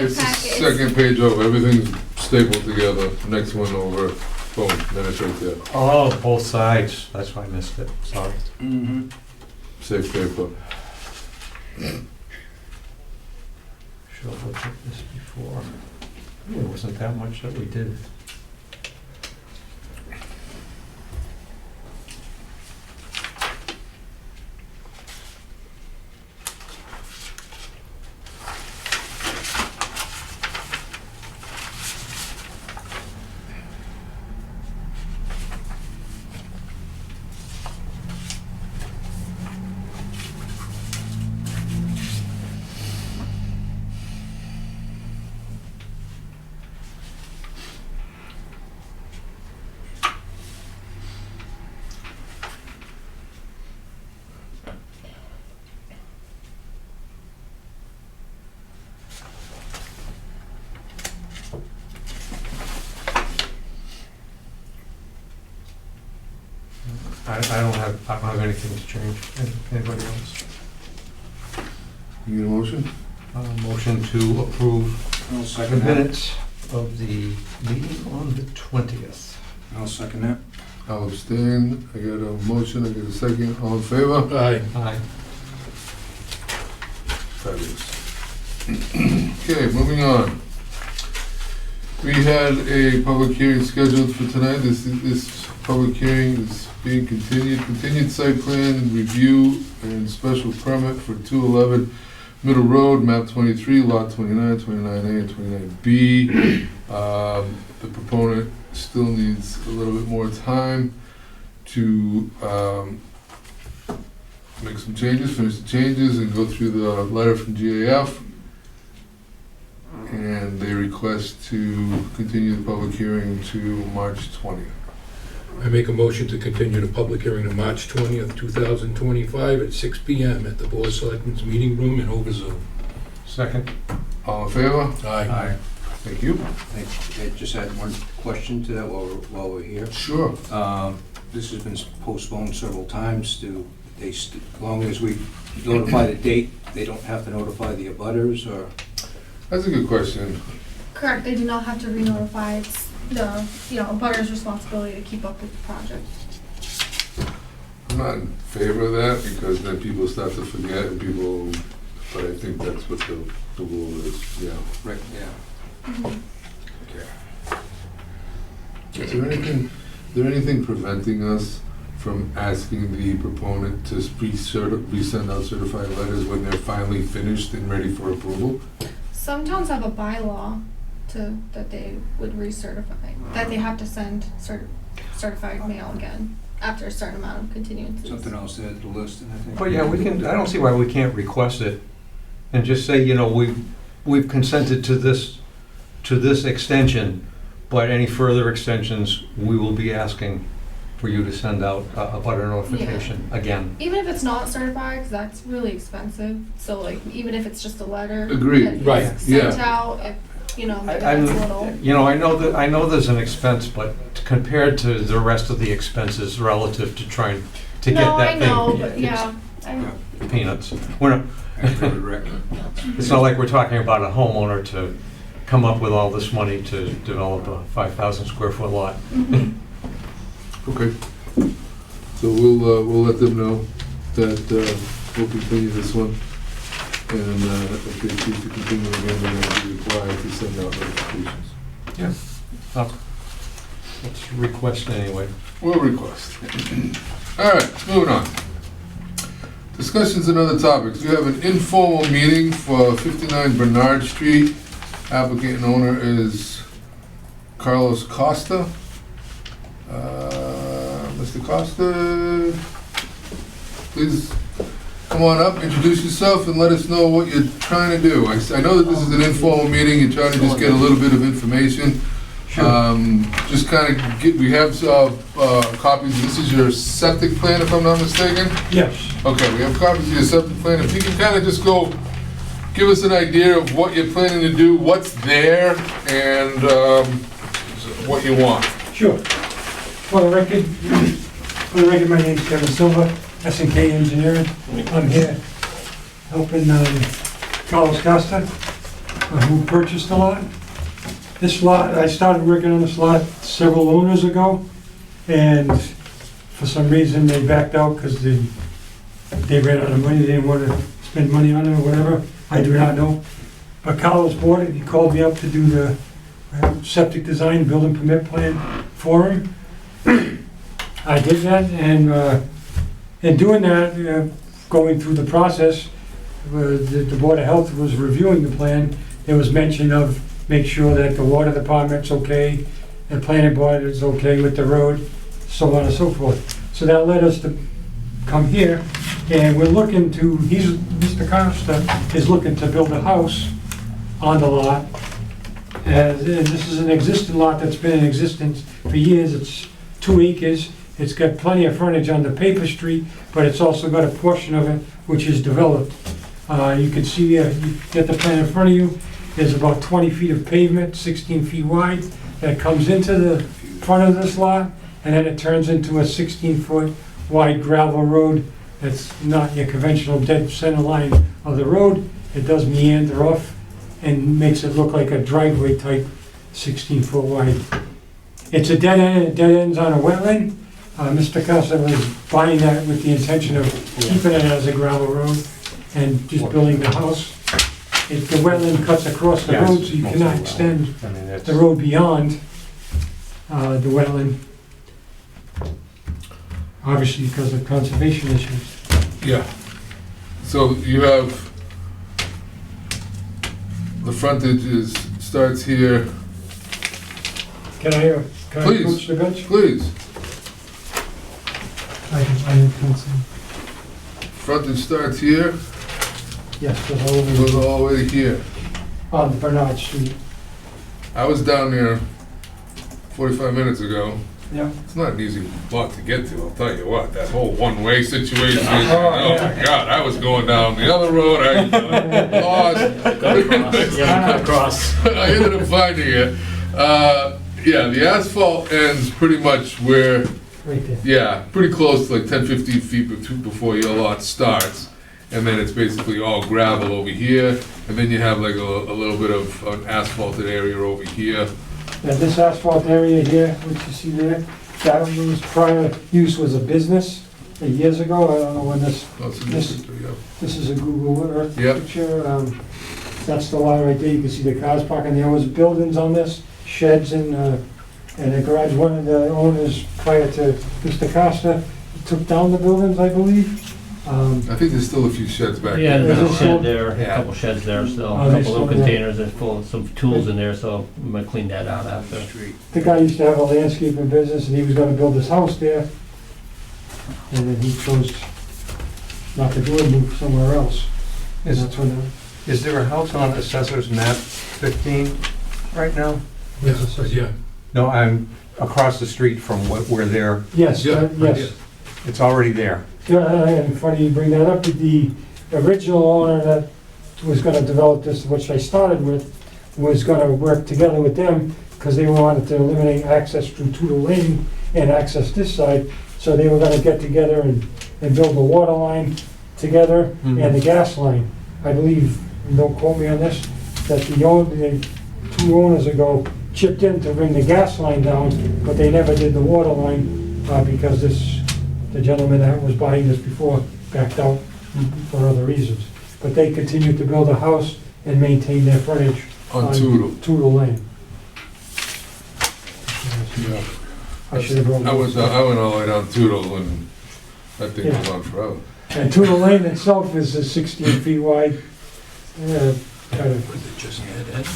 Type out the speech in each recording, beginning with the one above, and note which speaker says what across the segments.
Speaker 1: your
Speaker 2: It's the
Speaker 1: packet.
Speaker 2: second page over, everything's stapled together, next one over, boom, then it's right there.
Speaker 3: Oh, both sides, that's why I missed it, sorry.
Speaker 4: Mm-hmm.
Speaker 2: Safe paper.
Speaker 3: Should have looked at this before. There wasn't that much that we did. I don't have anything to change. Anybody else?
Speaker 2: You need a motion?
Speaker 3: Motion to approve
Speaker 4: I'll
Speaker 3: the
Speaker 4: second that.
Speaker 3: minutes of the meeting on the 20th.
Speaker 4: I'll second that.
Speaker 2: I'll abstain, I got a motion, I got a second, all in favor?
Speaker 4: Aye.
Speaker 3: Aye.
Speaker 2: Fabulous. Okay, moving on. We had a public hearing scheduled for tonight. This public hearing is being continued site plan review and special permit for 211 Middle Road, map 23, lot 29, 29A, and 29B. The proponent still needs a little bit more time to make some changes, finish the changes, and go through the letter from GAF. And they request to continue the public hearing to March 20th.
Speaker 5: I make a motion to continue the public hearing to March 20th, 2025 at 6 PM at the Board of Selectmen's meeting room in over Zoom.
Speaker 3: Second.
Speaker 2: All in favor?
Speaker 5: Aye.
Speaker 2: Thank you.
Speaker 4: I just had one question to that while we're here.
Speaker 2: Sure.
Speaker 4: This has been postponed several times. As long as we notify the date, they don't have to notify the abutters, or?
Speaker 2: That's a good question.
Speaker 1: Correct, they do not have to re-notify. It's the, butter's responsibility to keep up with the project.
Speaker 2: I'm not in favor of that because then people start to forget and people, but I think that's what the rule is, yeah.
Speaker 4: Right, yeah.
Speaker 1: Mhm.
Speaker 4: Okay.
Speaker 2: Is there anything preventing us from asking the proponent to resend out certified letters when they're finally finished and ready for approval?
Speaker 1: Some towns have a bylaw that they would recertify, that they have to send certified mail again after a certain amount of continuances.
Speaker 4: Something else to add to the list, and I think.
Speaker 3: Well, yeah, we can, I don't see why we can't request it and just say, we've consented to this extension, but any further extensions, we will be asking for you to send out a butter notification again.
Speaker 1: Even if it's not certified, because that's really expensive, so like, even if it's just a letter.
Speaker 2: Agreed.
Speaker 1: that
Speaker 5: Right,
Speaker 1: is Sent
Speaker 2: yeah.
Speaker 1: out, if, maybe
Speaker 3: I
Speaker 1: that's a little.
Speaker 3: I know there's an expense, but compared to the rest of the expenses relative to trying to get that thing.
Speaker 1: No, I know, but
Speaker 3: it's
Speaker 1: yeah.
Speaker 3: Peanuts. We're not, it's not like we're talking about a homeowner to come up with all this money to develop a 5,000 square foot lot.
Speaker 1: Mhm.
Speaker 2: Okay. So we'll let them know that we'll continue this one. And if they choose to continue again, they're going to be required to send out notifications.
Speaker 3: Yeah. Let's request anyway.
Speaker 2: We'll request. All right, moving on. Discussions and other topics. We have an informal meeting for 59 Bernard Street. Applicant and owner is Carlos Costa. Mr. Costa, please come on up, introduce yourself, and let us know what you're trying to do. I know that this is an informal meeting, you're trying to just get a little bit of information. Just kind of we have copies, this is your septic plan, if I'm not mistaken?
Speaker 6: Yes.
Speaker 2: Okay, we have copies of your septic plan. If you can kind of just go, give us an idea of what you're planning to do, what's there, and what you want.
Speaker 6: Sure. For the record, my name's Kevin Silva, S&K Engineering. I'm here helping Carlos Costa. who purchased the lot. This lot, I started working on this lot several owners ago, and for some reason they backed out because they ran out of money, they didn't want to spend money on it or whatever, I do not know. But Carlos bought it, he called me up to do the septic design, building permit plan for him. I did that, and in doing that, going through the process, the Board of Health was reviewing the plan. There was mention of make sure that the water department's okay, the planning board is okay with the road, so on and so forth. So that led us to come here, and we're looking to, Mr. Costa is looking to build a house on the lot. And this is an existing lot that's been in existence for years. It's 2 acres. It's got plenty of frontage on the paper street, but it's also got a portion of it which is developed. You can see, you get the plan in front of you, there's about 20 feet of pavement, 16 feet wide, that comes into the front of this lot, and then it turns into a 16-foot wide gravel road that's not your conventional dead center line of the road. It does meander off and makes it look like a driveway type 16-foot wide. It's a dead end, it dead ends on a wetland. Mr. Costa was buying that with the intention of keeping it as a gravel road and just building the house. If the wetland cuts across the road, so you cannot extend the road beyond the wetland, obviously because of conservation issues.
Speaker 2: Yeah. So you have, the frontage starts here.
Speaker 6: Can I
Speaker 2: Please.
Speaker 6: approach the bench?
Speaker 2: Please.
Speaker 6: I can't see.
Speaker 2: Frontage starts here,
Speaker 6: Yes, the
Speaker 2: goes
Speaker 6: whole,
Speaker 2: all the way to here.
Speaker 6: on Bernard Street.
Speaker 2: I was down there 45 minutes ago.
Speaker 6: Yeah.
Speaker 2: It's not an easy lot to get to, I'll tell you what. That whole one-way situation, oh
Speaker 6: yeah.
Speaker 2: my God, I was going down the other road, I lost.
Speaker 7: Across.
Speaker 2: I ended up finding it. Yeah, the asphalt ends pretty much where,
Speaker 6: Right there.
Speaker 2: yeah, pretty close to like 10, 15 feet before your lot starts. And then it's basically all gravel over here, and then you have like a little bit of an asphalted area over here.
Speaker 6: Yeah, this asphalt area here, which you see there, that was prior use was a business years ago. I don't know when this,
Speaker 2: Oh, so
Speaker 6: This-
Speaker 2: yeah.
Speaker 6: this is a Google Earth
Speaker 2: Yep.
Speaker 6: picture. That's the lot right there. You can see the cars parking. There was buildings on this, sheds and a garage. One of the owners prior to Mr. Costa took down the buildings, I believe.
Speaker 2: I think there's still a few sheds back
Speaker 7: Yeah,
Speaker 2: there.
Speaker 7: there's a
Speaker 6: Is it
Speaker 7: shed
Speaker 6: still-
Speaker 7: there, a
Speaker 2: Yeah.
Speaker 7: couple sheds there still,
Speaker 6: Oh,
Speaker 7: a
Speaker 6: they
Speaker 7: couple little
Speaker 6: still there.
Speaker 7: containers that's full of some tools in there, so I'm gonna clean that out after.
Speaker 6: The guy used to have a landscaping business and he was gonna build his house there. And then he chose not to do it, move somewhere else. And that's when
Speaker 3: Is there a house on Assessor's Map 15 right now?
Speaker 5: Yeah, yeah.
Speaker 3: No, I'm across the street from where they're,
Speaker 6: yes,
Speaker 5: Yeah, right,
Speaker 6: yes.
Speaker 3: it's already there.
Speaker 6: Yeah, and funny you bring that up, the original owner that was gonna develop this, which I started with, was gonna work together with them, because they wanted to eliminate access through Tudor Lane and access this side, so they were gonna get together and build the water line together and the gas line. I believe, don't quote me on this, that the two owners ago chipped in to bring the gas line down, but they never did the water line, because the gentleman that was buying this before backed out for other reasons. But they continued to build a house and maintain their frontage
Speaker 2: On Tudor.
Speaker 6: Tudor Lane.
Speaker 2: Yeah.
Speaker 6: I should have brought
Speaker 2: I went
Speaker 6: those.
Speaker 2: all the way down Tudor, and that thing
Speaker 6: Yeah.
Speaker 2: goes on forever.
Speaker 6: And Tudor Lane itself is 16 feet wide. Kind of.
Speaker 5: Was it just dead end?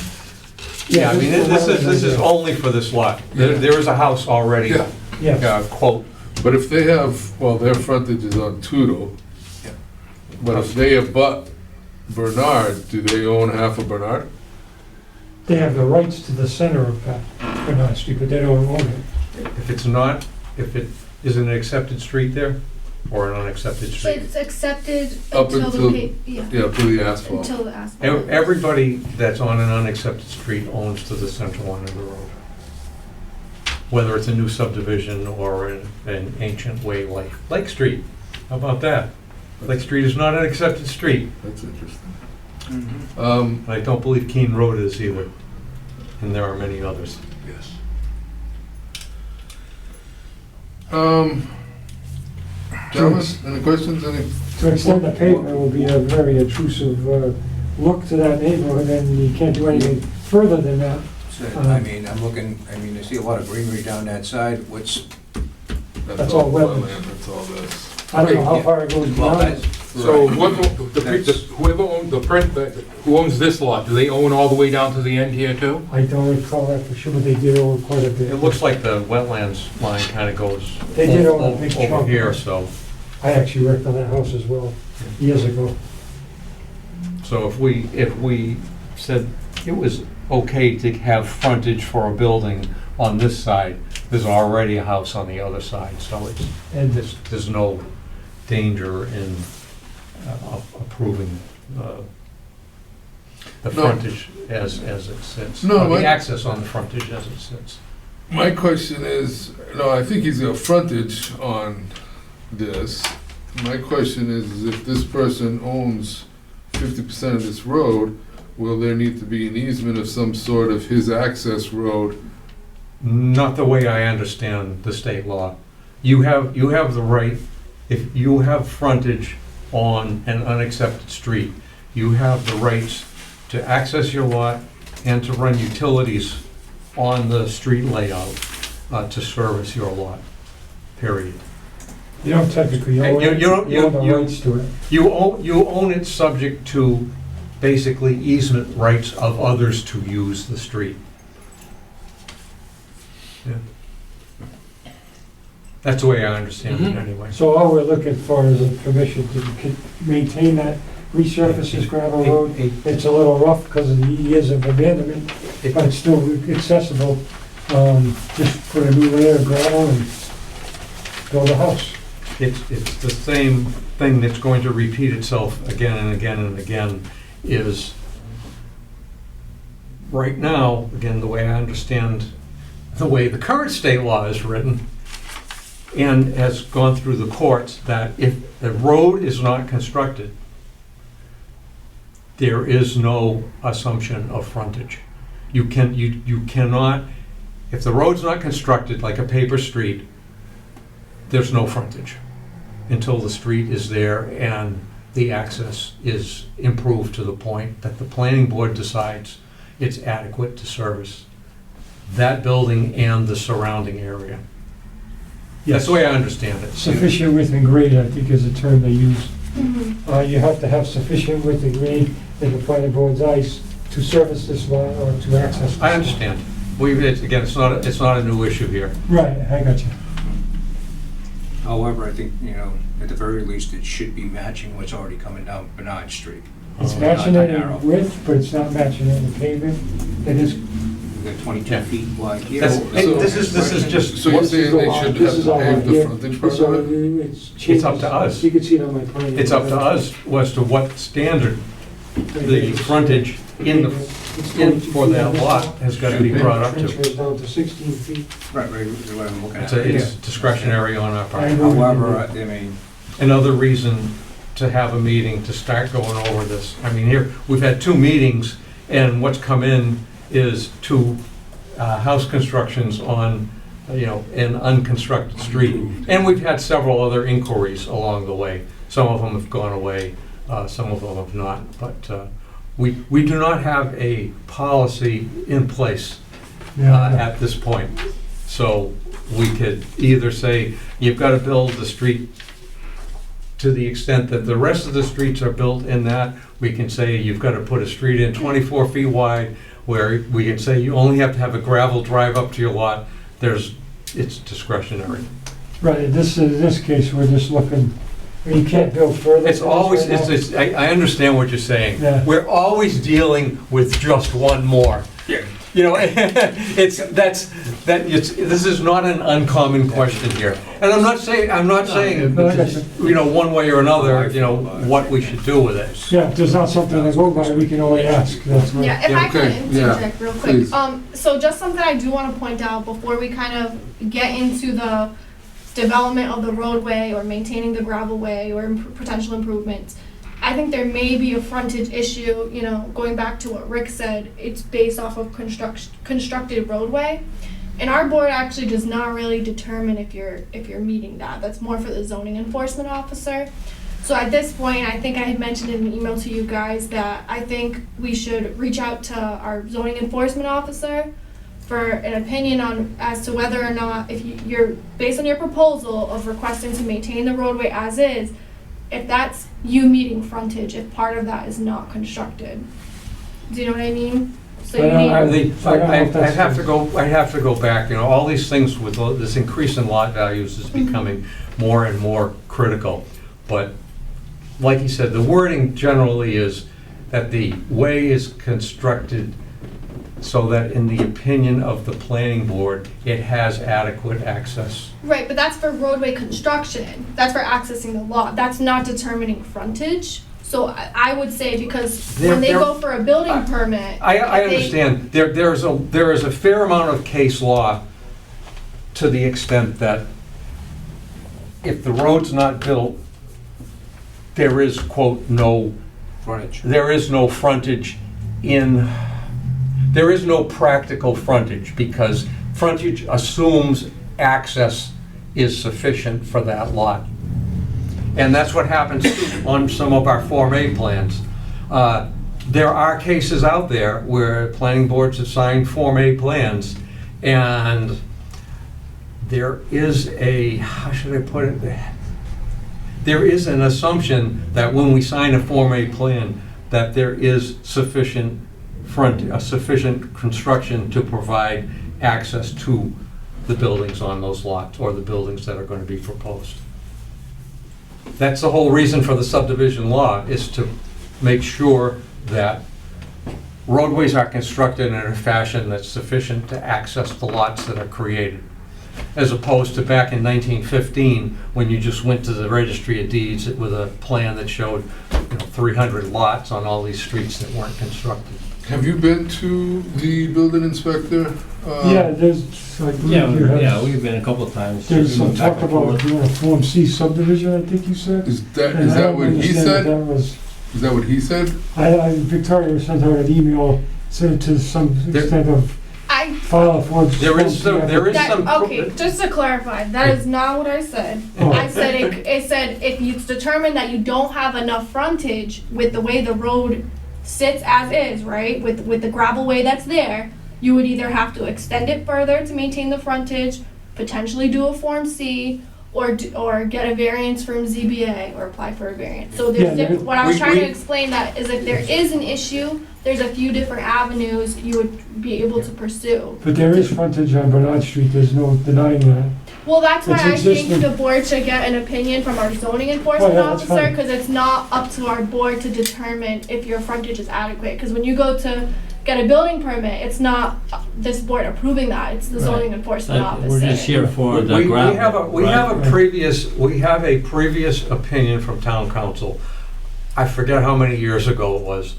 Speaker 3: Yeah, I mean, this is
Speaker 6: all.
Speaker 3: only for this lot. There is a house already,
Speaker 2: Yeah,
Speaker 6: Yeah,
Speaker 3: quote,
Speaker 2: but if they have, well, their frontage is on Tudor.
Speaker 5: Yeah.
Speaker 2: But if they abut Bernard, do they own half of Bernard?
Speaker 6: they have the rights to the center of Bernard Street, but they don't own it.
Speaker 3: if it's not, if it isn't an accepted street there, or an unaccepted street.
Speaker 1: It's accepted
Speaker 2: Up
Speaker 1: until
Speaker 2: until-
Speaker 1: the, yeah,
Speaker 2: Yeah, to the asphalt.
Speaker 1: until the asphalt.
Speaker 3: Everybody that's on an unaccepted street owns to the center line of the road. Whether it's a new subdivision or an ancient way like Lake Street. How about that? Lake Street is not an accepted street.
Speaker 2: That's interesting.
Speaker 3: I don't believe Keene Road is either, and there are many others.
Speaker 5: Yes.
Speaker 2: Gentlemen, any questions, any?
Speaker 6: To extend the pavement will be a very intrusive look to that neighborhood, and you can't do anything further than that.
Speaker 4: So, I mean, I'm looking, I mean, I see a lot of greenery down that side. What's,
Speaker 6: That's all wetlands.
Speaker 2: That's all this.
Speaker 6: I don't know how
Speaker 4: Yeah.
Speaker 6: far it goes
Speaker 4: well,
Speaker 6: beyond.
Speaker 4: that's,
Speaker 5: So
Speaker 2: Right.
Speaker 5: whoever owns the who owns this lot, do they own all the way down to the end here too?
Speaker 6: I don't recall that for sure, but they did own quite a bit.
Speaker 3: It looks like the wetlands line kind of goes
Speaker 6: They did own a big
Speaker 3: over
Speaker 6: chunk.
Speaker 3: here, so.
Speaker 6: I actually worked on that house as well, years ago.
Speaker 3: So if we said it was okay to have frontage for a building on this side, there's already a house on the other side, so
Speaker 6: And
Speaker 3: there's no danger in approving the
Speaker 2: No.
Speaker 3: frontage as it sits.
Speaker 2: No,
Speaker 3: Or
Speaker 2: my-
Speaker 3: the access on the frontage as it sits.
Speaker 2: My question is, no, I think he's got frontage on this. My question is if this person owns 50% of this road, will there need to be an easement of some sort of his access road?
Speaker 3: Not the way I understand the state law. You have the right, if you have frontage on an unaccepted street, you have the rights to access your lot and to run utilities on the street layout to service your lot, period.
Speaker 6: you don't technically own
Speaker 3: You-
Speaker 6: it,
Speaker 3: you don't-
Speaker 6: you own the
Speaker 3: you-
Speaker 6: rights to it.
Speaker 3: You own it subject to basically easement rights of others to use the street. Yeah. That's the way I understand it
Speaker 5: Mhm.
Speaker 3: anyway.
Speaker 6: So all we're looking for is a permission to maintain that, resurface this gravel road. It's a little rough because of the years of abandonment, but it's still accessible. Just put a new layer of gravel and build a house.
Speaker 3: It's the same thing that's going to repeat itself again and again and again, is right now, again, the way I understand, the way the current state law is written, and has gone through the courts, that if the road is not constructed, there is no assumption of frontage. You cannot, if the road's not constructed like a paper street, there's no frontage until the street is there and the access is improved to the point that the planning board decides it's adequate to service that building and the surrounding area. That's the way I understand it.
Speaker 6: Sufficient width and grade, I think, is the term they use.
Speaker 1: Mhm.
Speaker 6: You have to have sufficient width and grade in the planning board's eyes to service this lot or to access this lot.
Speaker 3: I understand. Again, it's not a new issue here.
Speaker 6: Right, I got you.
Speaker 4: however, I think, you know, at the very least, it should be matching what's already coming down Bernard Street.
Speaker 6: It's
Speaker 3: Oh,
Speaker 6: matching
Speaker 4: not
Speaker 6: it
Speaker 4: narrow.
Speaker 6: in width, but it's not matching it in pavement. It is.
Speaker 4: We've got 22
Speaker 3: Yeah.
Speaker 4: feet wide here.
Speaker 3: That's-
Speaker 2: So-
Speaker 3: this is just,
Speaker 2: So you're
Speaker 6: This is
Speaker 2: saying
Speaker 6: the
Speaker 2: they
Speaker 6: lot.
Speaker 2: should
Speaker 6: This
Speaker 2: have
Speaker 6: is
Speaker 2: to
Speaker 6: all
Speaker 2: pave
Speaker 6: right
Speaker 2: the
Speaker 6: here.
Speaker 2: frontage part
Speaker 6: So
Speaker 2: of it?
Speaker 3: It's up to us.
Speaker 6: You can see it on my plan.
Speaker 3: it's up to us as to what standard the frontage in for that lot has got to be brought up
Speaker 6: Trench
Speaker 3: to.
Speaker 6: goes down to 16 feet.
Speaker 4: Right, is what I'm looking at.
Speaker 3: It's discretionary on our part.
Speaker 6: I know.
Speaker 4: However, I mean,
Speaker 3: Another reason to have a meeting, to start going over this. I mean, here, we've had 2 meetings, and what's come in is 2 house constructions on, an unconstructed street. And we've had several other inquiries along the way. Some of them have gone away, some of them have not. But we do not have a policy in place
Speaker 6: Yeah.
Speaker 3: at this point. So we could either say, you've got to build the street to the extent that the rest of the streets are built in that. We can say you've got to put a street in 24 feet wide, where we can say you only have to have a gravel drive up to your lot. It's discretionary.
Speaker 6: Right, in this case, we're just looking, you can't build further.
Speaker 3: It's
Speaker 6: than
Speaker 3: always,
Speaker 6: this right now.
Speaker 3: I understand what you're saying.
Speaker 6: Yeah.
Speaker 3: We're always dealing with just one more.
Speaker 5: Yeah.
Speaker 3: This is not an uncommon question here. And I'm not saying,
Speaker 6: No, I got you.
Speaker 3: one way or another, what we should do with it.
Speaker 6: Yeah, if there's not something to go by, we can only ask, that's right.
Speaker 1: Yeah, if I could
Speaker 2: okay, yeah,
Speaker 1: interject real quick.
Speaker 2: please.
Speaker 1: So just something I do want to point out before we kind of get into the development of the roadway or maintaining the gravel way or potential improvements. I think there may be a frontage issue, you know, going back to what Rick said, it's based off of constructed roadway. And our board actually does not really determine if you're meeting that. That's more for the zoning enforcement officer. So at this point, I think I had mentioned in an email to you guys that I think we should reach out to our zoning enforcement officer for an opinion on as to whether or not, if you're based on your proposal of requesting to maintain the roadway as is, if that's you meeting frontage, if part of that is not constructed. Do you know what I mean? So you need.
Speaker 3: I'd have to go back, you know, all these things with this increase in lot values is becoming more and more critical. But like he said, the wording generally is that the way is constructed so that in the opinion of the planning board, it has adequate access.
Speaker 1: Right, but that's for roadway construction. That's for accessing the lot. That's not determining frontage. So I would say, because when they go for a building permit.
Speaker 3: I understand. There is a fair amount of case law to the extent that if the road's not built, there is, quote, no
Speaker 4: Frontage.
Speaker 3: there is no frontage in, there is no practical frontage, because frontage assumes access is sufficient for that lot. And that's what happens on some of our Form A plans. There are cases out there where planning boards have signed Form A plans, and there is a, how should I put it? There is an assumption that when we sign a Form A plan, that there is sufficient sufficient construction to provide access to the buildings on those lots, or the buildings that are going to be proposed. That's the whole reason for the subdivision law, is to make sure that roadways are constructed in a fashion that's sufficient to access the lots that are created, as opposed to back in 1915, when you just went to the registry of deeds with a plan that showed 300 lots on all these streets that weren't constructed.
Speaker 2: Have you been to the building inspector?
Speaker 6: Yeah, there's, I believe you have.
Speaker 7: Yeah, we've been a couple of times.
Speaker 6: There's some
Speaker 7: We've been back
Speaker 6: talk
Speaker 7: and
Speaker 6: about
Speaker 7: forth.
Speaker 6: doing a Form C subdivision, I think you said.
Speaker 2: Is that
Speaker 6: And I don't
Speaker 2: what he
Speaker 6: understand
Speaker 2: said?
Speaker 6: what that was.
Speaker 2: Is that what he said?
Speaker 6: Victoria sent out an email, said to some extent of
Speaker 1: I
Speaker 6: file a Form.
Speaker 3: There is some- there is
Speaker 1: That,
Speaker 3: some-
Speaker 1: okay, just to clarify, that is not what I said.
Speaker 6: Oh.
Speaker 1: I said it said if it's determined that you don't have enough frontage with the way the road sits as is, right, with the gravel way that's there, you would either have to extend it further to maintain the frontage, potentially do a Form C, or get a variance from ZBA or apply for a variance. So there's
Speaker 6: Yeah,
Speaker 1: what I was
Speaker 3: we-
Speaker 1: trying to
Speaker 3: we-
Speaker 1: explain that is if there is an issue, there's a few different avenues you would be able to pursue.
Speaker 6: But there is frontage on Bernard Street, there's no denying that.
Speaker 1: Well, that's why
Speaker 6: It's
Speaker 1: I think
Speaker 6: existing.
Speaker 1: the board should get an opinion from our zoning enforcement
Speaker 6: Oh, yeah, that's
Speaker 1: officer,
Speaker 6: fine.
Speaker 1: because it's not up to our board to determine if your frontage is adequate. Because when you go to get a building permit, it's not this board approving that, it's the zoning enforcement officer.
Speaker 7: We're just here for the
Speaker 3: We
Speaker 7: gravel.
Speaker 3: have a previous opinion from town council. I forget how many years ago it was.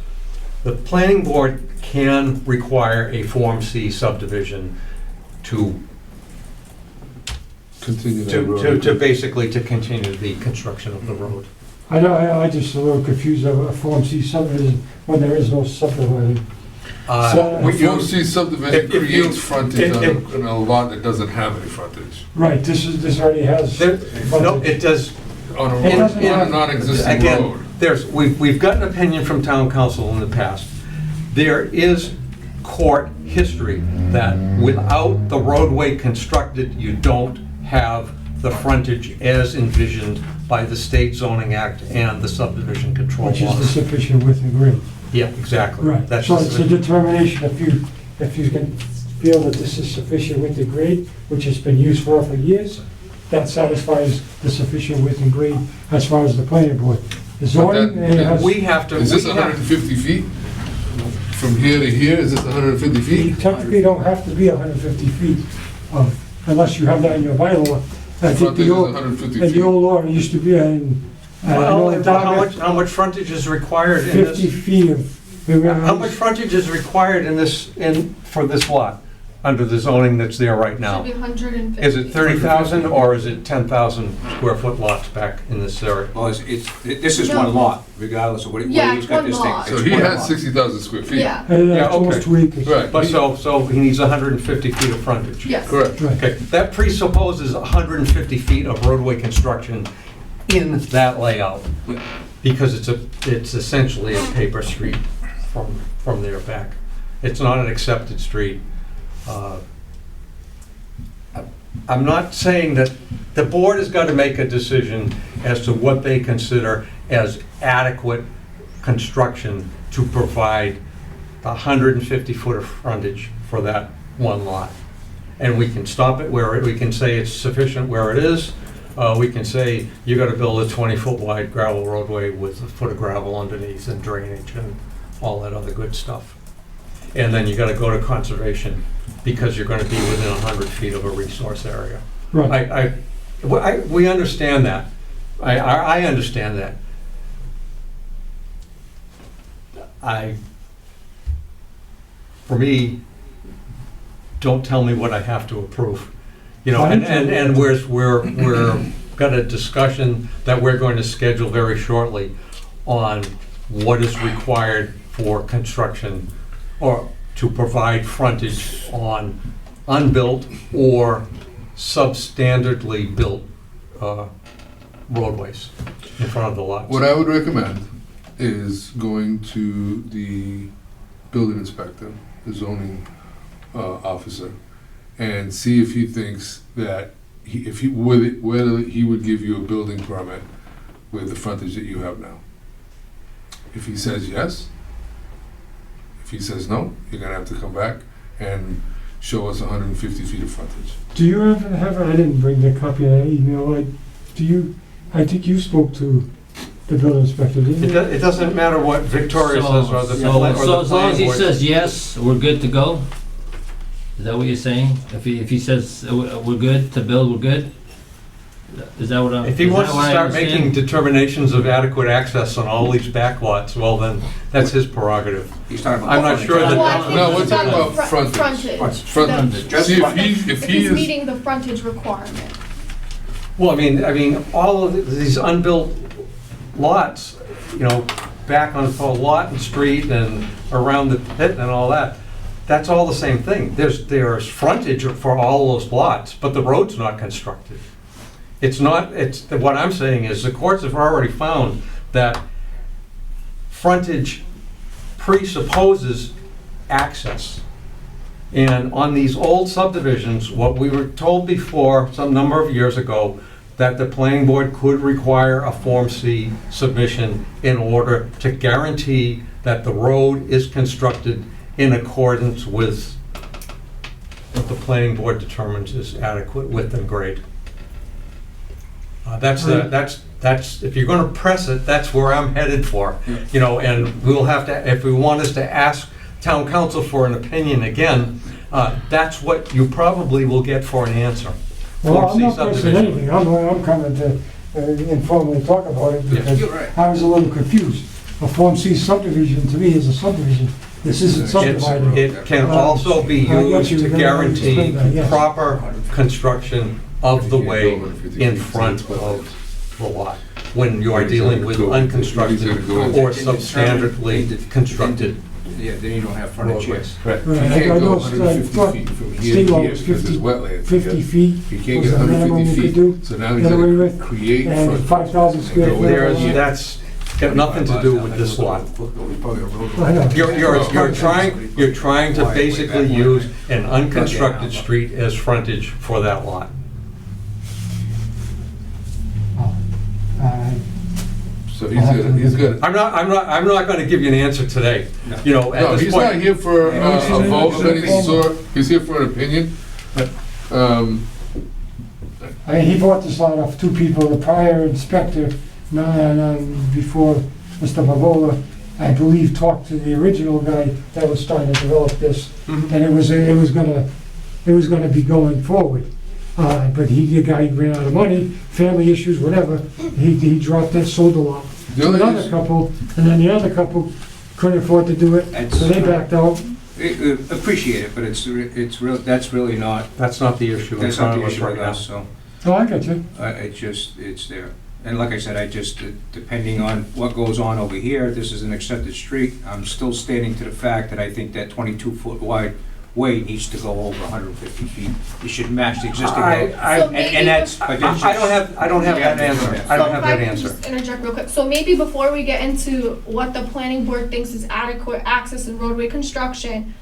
Speaker 3: The planning board can require a Form C subdivision to
Speaker 2: Continue that road.
Speaker 3: to basically to continue the construction of the road.
Speaker 6: I know, I just a little confused of a Form C subdivision when there is no subdividing. So-
Speaker 2: A Form C subdivision
Speaker 3: if you-
Speaker 2: creates frontage
Speaker 3: if-
Speaker 2: on a lot that doesn't have any frontage.
Speaker 6: Right, this already has.
Speaker 3: No,
Speaker 6: frontage.
Speaker 3: it does.
Speaker 2: On a
Speaker 6: It
Speaker 2: road,
Speaker 6: doesn't
Speaker 2: on a
Speaker 6: have-
Speaker 2: non-existing
Speaker 3: Again,
Speaker 2: road.
Speaker 3: we've got an opinion from town council in the past. There is court history that without the roadway constructed, you don't have the frontage as envisioned by the State Zoning Act and the subdivision control
Speaker 6: Which is the
Speaker 3: laws.
Speaker 6: sufficient width and grade.
Speaker 3: Yeah, exactly.
Speaker 6: Right,
Speaker 3: That's
Speaker 6: so
Speaker 3: the-
Speaker 6: it's a determination if you can feel that this is sufficient width and grade, which has been used for years, that satisfies the sufficient width and grade as far as the planning board. The zoning,
Speaker 2: that-
Speaker 6: has.
Speaker 3: We have to.
Speaker 2: Is this
Speaker 3: we have-
Speaker 2: 150 feet? From here to here, is this 150
Speaker 6: You
Speaker 2: feet?
Speaker 6: technically don't have to be 150 feet of, unless you have that in your bylaw. I think
Speaker 2: Frontage
Speaker 6: the
Speaker 2: is
Speaker 6: old,
Speaker 2: 150
Speaker 6: in the
Speaker 2: feet.
Speaker 6: old law, it used to be in, I know in
Speaker 3: Well,
Speaker 6: Dartmouth,
Speaker 3: how much frontage is required in
Speaker 6: 50
Speaker 3: this?
Speaker 6: feet of.
Speaker 3: How much frontage is required in this, for this lot? under the zoning that's there right now?
Speaker 1: Should be 150.
Speaker 3: Is it 30,000 or is it 10,000 square foot lots back in this area?
Speaker 4: Well, this is
Speaker 1: No.
Speaker 4: one lot, regardless of what
Speaker 1: Yeah,
Speaker 4: he's got
Speaker 1: one
Speaker 4: this thing.
Speaker 1: lot.
Speaker 2: So
Speaker 4: It's
Speaker 2: he
Speaker 4: one
Speaker 2: has
Speaker 4: lot.
Speaker 2: 60,000 square feet.
Speaker 1: Yeah,
Speaker 6: And
Speaker 3: Yeah,
Speaker 6: that's almost
Speaker 3: okay.
Speaker 6: 2 acres.
Speaker 2: Right.
Speaker 3: But so he needs 150 feet of frontage?
Speaker 1: yes.
Speaker 2: Correct.
Speaker 6: Right.
Speaker 3: Okay, that presupposes 150 feet of roadway construction in that layout,
Speaker 4: Yeah.
Speaker 3: because it's essentially a paper street from there back. It's not an accepted street. I'm not saying that, the board has got to make a decision as to what they consider as adequate construction to provide the 150 foot of frontage for that one lot. And we can stop it where, we can say it's sufficient where it is. We can say you gotta build a 20-foot wide gravel roadway with a foot of gravel underneath and drainage and all that other good stuff. And then you gotta go to conservation because you're gonna be within 100 feet of a resource area.
Speaker 6: Right.
Speaker 3: We understand that. I understand that. For me, don't tell me what I have to approve. You know, and we're got a discussion that we're going to schedule very shortly on what is required for construction or to provide frontage on unbuilt or substandardly built roadways in front of the lots.
Speaker 2: What I would recommend is going to the building inspector, the zoning officer, and see if he thinks that whether he would give you a building permit with the frontage that you have now. If he says yes, if he says no, you're gonna have to come back and show us 150 feet of frontage.
Speaker 6: Do you have, I didn't bring the copy of that email, I think you spoke to the building inspector, didn't you?
Speaker 3: It doesn't matter what Victoria says or the
Speaker 7: So as long as
Speaker 3: planning
Speaker 7: he
Speaker 3: board.
Speaker 7: says yes, we're good to go? Is that what you're saying? If he says we're good to build, we're good? Is that what I'm?
Speaker 3: If he
Speaker 7: is
Speaker 3: wants
Speaker 7: that
Speaker 3: to
Speaker 7: what I
Speaker 3: start
Speaker 7: understand?
Speaker 3: making determinations of adequate access on all these backlots, well then, that's his prerogative.
Speaker 4: He's talking about.
Speaker 3: I'm not sure that-
Speaker 1: Well, I think
Speaker 2: No,
Speaker 1: he's
Speaker 2: we're talking
Speaker 1: got
Speaker 2: about
Speaker 1: the
Speaker 2: frontage.
Speaker 1: frontage.
Speaker 2: Frontage.
Speaker 4: Just
Speaker 2: See,
Speaker 4: frontage.
Speaker 2: if
Speaker 1: If
Speaker 2: he
Speaker 1: he's
Speaker 2: is,
Speaker 1: meeting the frontage requirement.
Speaker 3: Well, I mean, all of these unbuilt lots, you know, back on Lawton Street and around the pit and all that, that's all the same thing. There's frontage for all those lots, but the road's not constructed. What I'm saying is the courts have already found that frontage presupposes access. And on these old subdivisions, what we were told before, some number of years ago, that the planning board could require a Form C submission in order to guarantee that the road is constructed in accordance with what the planning board determines is adequate width and grade. That's, if you're gonna press it, that's where I'm headed for. You know, and we'll have to, if we want us to ask town council for an opinion again, that's what you probably will get for an answer.
Speaker 6: Well,
Speaker 3: Form
Speaker 6: I'm
Speaker 3: C
Speaker 6: not pressing
Speaker 3: subdivision.
Speaker 6: anything, I'm coming to informally talk about it because
Speaker 4: You're right.
Speaker 6: I was a little confused. A Form C subdivision to me is a subdivision. This isn't subdividing.
Speaker 3: It can also be
Speaker 6: I got
Speaker 3: used
Speaker 6: you.
Speaker 3: to
Speaker 6: You're gonna
Speaker 3: guarantee
Speaker 6: explain that, yes.
Speaker 3: proper construction of the way in front of the lot, when you are dealing with unconstructed or substandardly constructed
Speaker 4: Yeah, then you don't have frontage yet.
Speaker 3: roadways.
Speaker 2: right,
Speaker 6: Right,
Speaker 2: he
Speaker 6: I
Speaker 2: can't go
Speaker 6: know,
Speaker 2: 150
Speaker 6: I
Speaker 2: feet from here
Speaker 6: state
Speaker 2: to
Speaker 6: law
Speaker 2: here
Speaker 6: was
Speaker 2: because
Speaker 6: 50
Speaker 2: there's wetlands.
Speaker 6: 50 feet
Speaker 2: You can't
Speaker 6: was
Speaker 2: get
Speaker 6: the minimum
Speaker 2: 150
Speaker 6: you could
Speaker 2: feet,
Speaker 6: do.
Speaker 2: so now he's
Speaker 6: Get away
Speaker 2: gonna
Speaker 6: with,
Speaker 2: create
Speaker 6: and
Speaker 2: frontage.
Speaker 6: 5,000 square
Speaker 2: And go
Speaker 6: feet.
Speaker 2: there
Speaker 3: There's, that's got nothing to do with this lot.
Speaker 6: I know.
Speaker 3: You're trying to basically use an unconstructed street as frontage for that lot.
Speaker 2: So he's got,
Speaker 3: I'm not gonna give you an answer today, you know, at
Speaker 2: no,
Speaker 3: this
Speaker 2: he's
Speaker 3: point.
Speaker 2: not here for a vote of any sort, he's here for an opinion.
Speaker 6: I mean, he bought this lot off two people, the prior inspector, before Mr. Mavola, I believe, talked to the original guy that was starting to develop this,
Speaker 3: Mhm.
Speaker 6: and it was gonna be going forward. But the guy ran out of money, family issues, whatever, he dropped it, sold the lot.
Speaker 2: The only
Speaker 6: Another
Speaker 2: issue-
Speaker 6: couple, and then the other couple couldn't afford to do it, so they backed out,
Speaker 4: Appreciate it, but it's real, that's really not,
Speaker 3: That's not the issue in
Speaker 4: that's not
Speaker 3: front
Speaker 4: the
Speaker 3: of us
Speaker 4: issue
Speaker 3: right
Speaker 4: with
Speaker 3: now.
Speaker 4: us, so.
Speaker 6: Oh, I got you.
Speaker 4: It's there. And like I said, depending on what goes on over here, this is an accepted street, I'm still standing to the fact that I think that 22-foot wide way needs to go over 150 feet. It should match the existing road.
Speaker 1: So maybe
Speaker 4: And that's, but it's
Speaker 3: I don't have that answer. I don't have that
Speaker 1: So if I can
Speaker 3: answer.
Speaker 1: just interject real quick, so maybe before we get into what the planning board thinks is adequate access and roadway construction,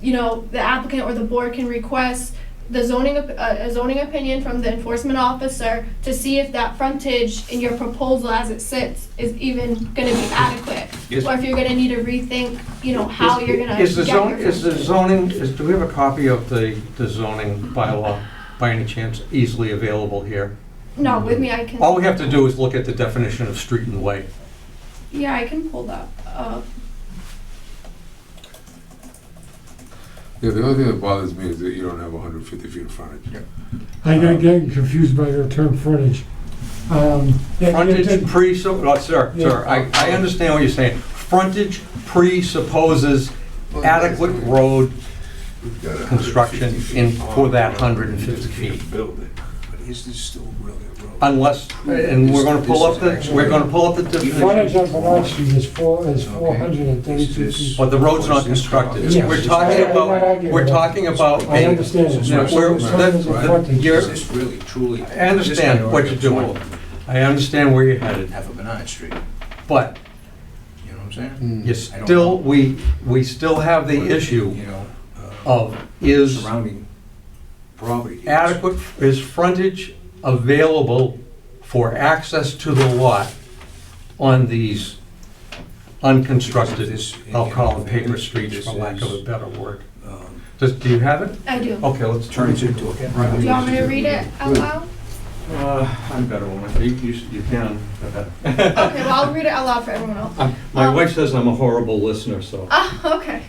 Speaker 1: you know, the applicant or the board can request the a zoning opinion from the enforcement officer to see if that frontage in your proposal as it sits is even gonna be adequate.
Speaker 3: Yes.
Speaker 1: Or if you're gonna need to rethink, you know, how you're gonna
Speaker 3: Is the
Speaker 1: get your
Speaker 3: zone, is the
Speaker 1: frontage.
Speaker 3: zoning, do we have a copy of the zoning bylaw by any chance easily available here?
Speaker 1: No, with me, I can.
Speaker 3: All we have to do is look at the definition of street and way.
Speaker 1: Yeah, I can pull that up.
Speaker 2: Yeah, the only thing that bothers me is that you don't have 150 feet of frontage.
Speaker 6: I got getting confused by your term frontage.
Speaker 3: Frontage sir, I understand what you're saying. Frontage presupposes adequate road
Speaker 2: We've got 150
Speaker 3: construction
Speaker 2: feet
Speaker 3: in, for that
Speaker 2: on
Speaker 3: 150 feet.
Speaker 2: Building.
Speaker 4: But is this still really a road?
Speaker 3: Unless, and we're gonna pull up the
Speaker 6: Frontage
Speaker 3: definition.
Speaker 6: on Bernard Street is 432 feet.
Speaker 3: But the road's not constructed.
Speaker 6: Yes.
Speaker 3: We're talking about, we're talking about
Speaker 6: I understand it.
Speaker 3: Yeah, we're-
Speaker 6: Frontage is a frontage.
Speaker 3: you're-
Speaker 4: Is this really, truly?
Speaker 3: I understand what you're doing. I understand where you're headed,
Speaker 4: Half of Bernard Street,
Speaker 3: but
Speaker 4: you know what I'm saying?
Speaker 3: you
Speaker 4: I don't
Speaker 3: still,
Speaker 4: know.
Speaker 3: we still have the issue
Speaker 4: You know,
Speaker 3: of is
Speaker 4: surrounding property.
Speaker 3: adequate, is frontage available for access to the lot on these unconstructed, I'll call them paper streets for lack of a better word. Do you have it?
Speaker 1: I do.
Speaker 3: Okay, let's turn it into a.
Speaker 1: Do you want me to read it out loud?
Speaker 3: I'm better one. You can.
Speaker 1: Okay, well, I'll read it out loud for everyone else.
Speaker 3: My wife says I'm a horrible listener, so.
Speaker 1: Okay.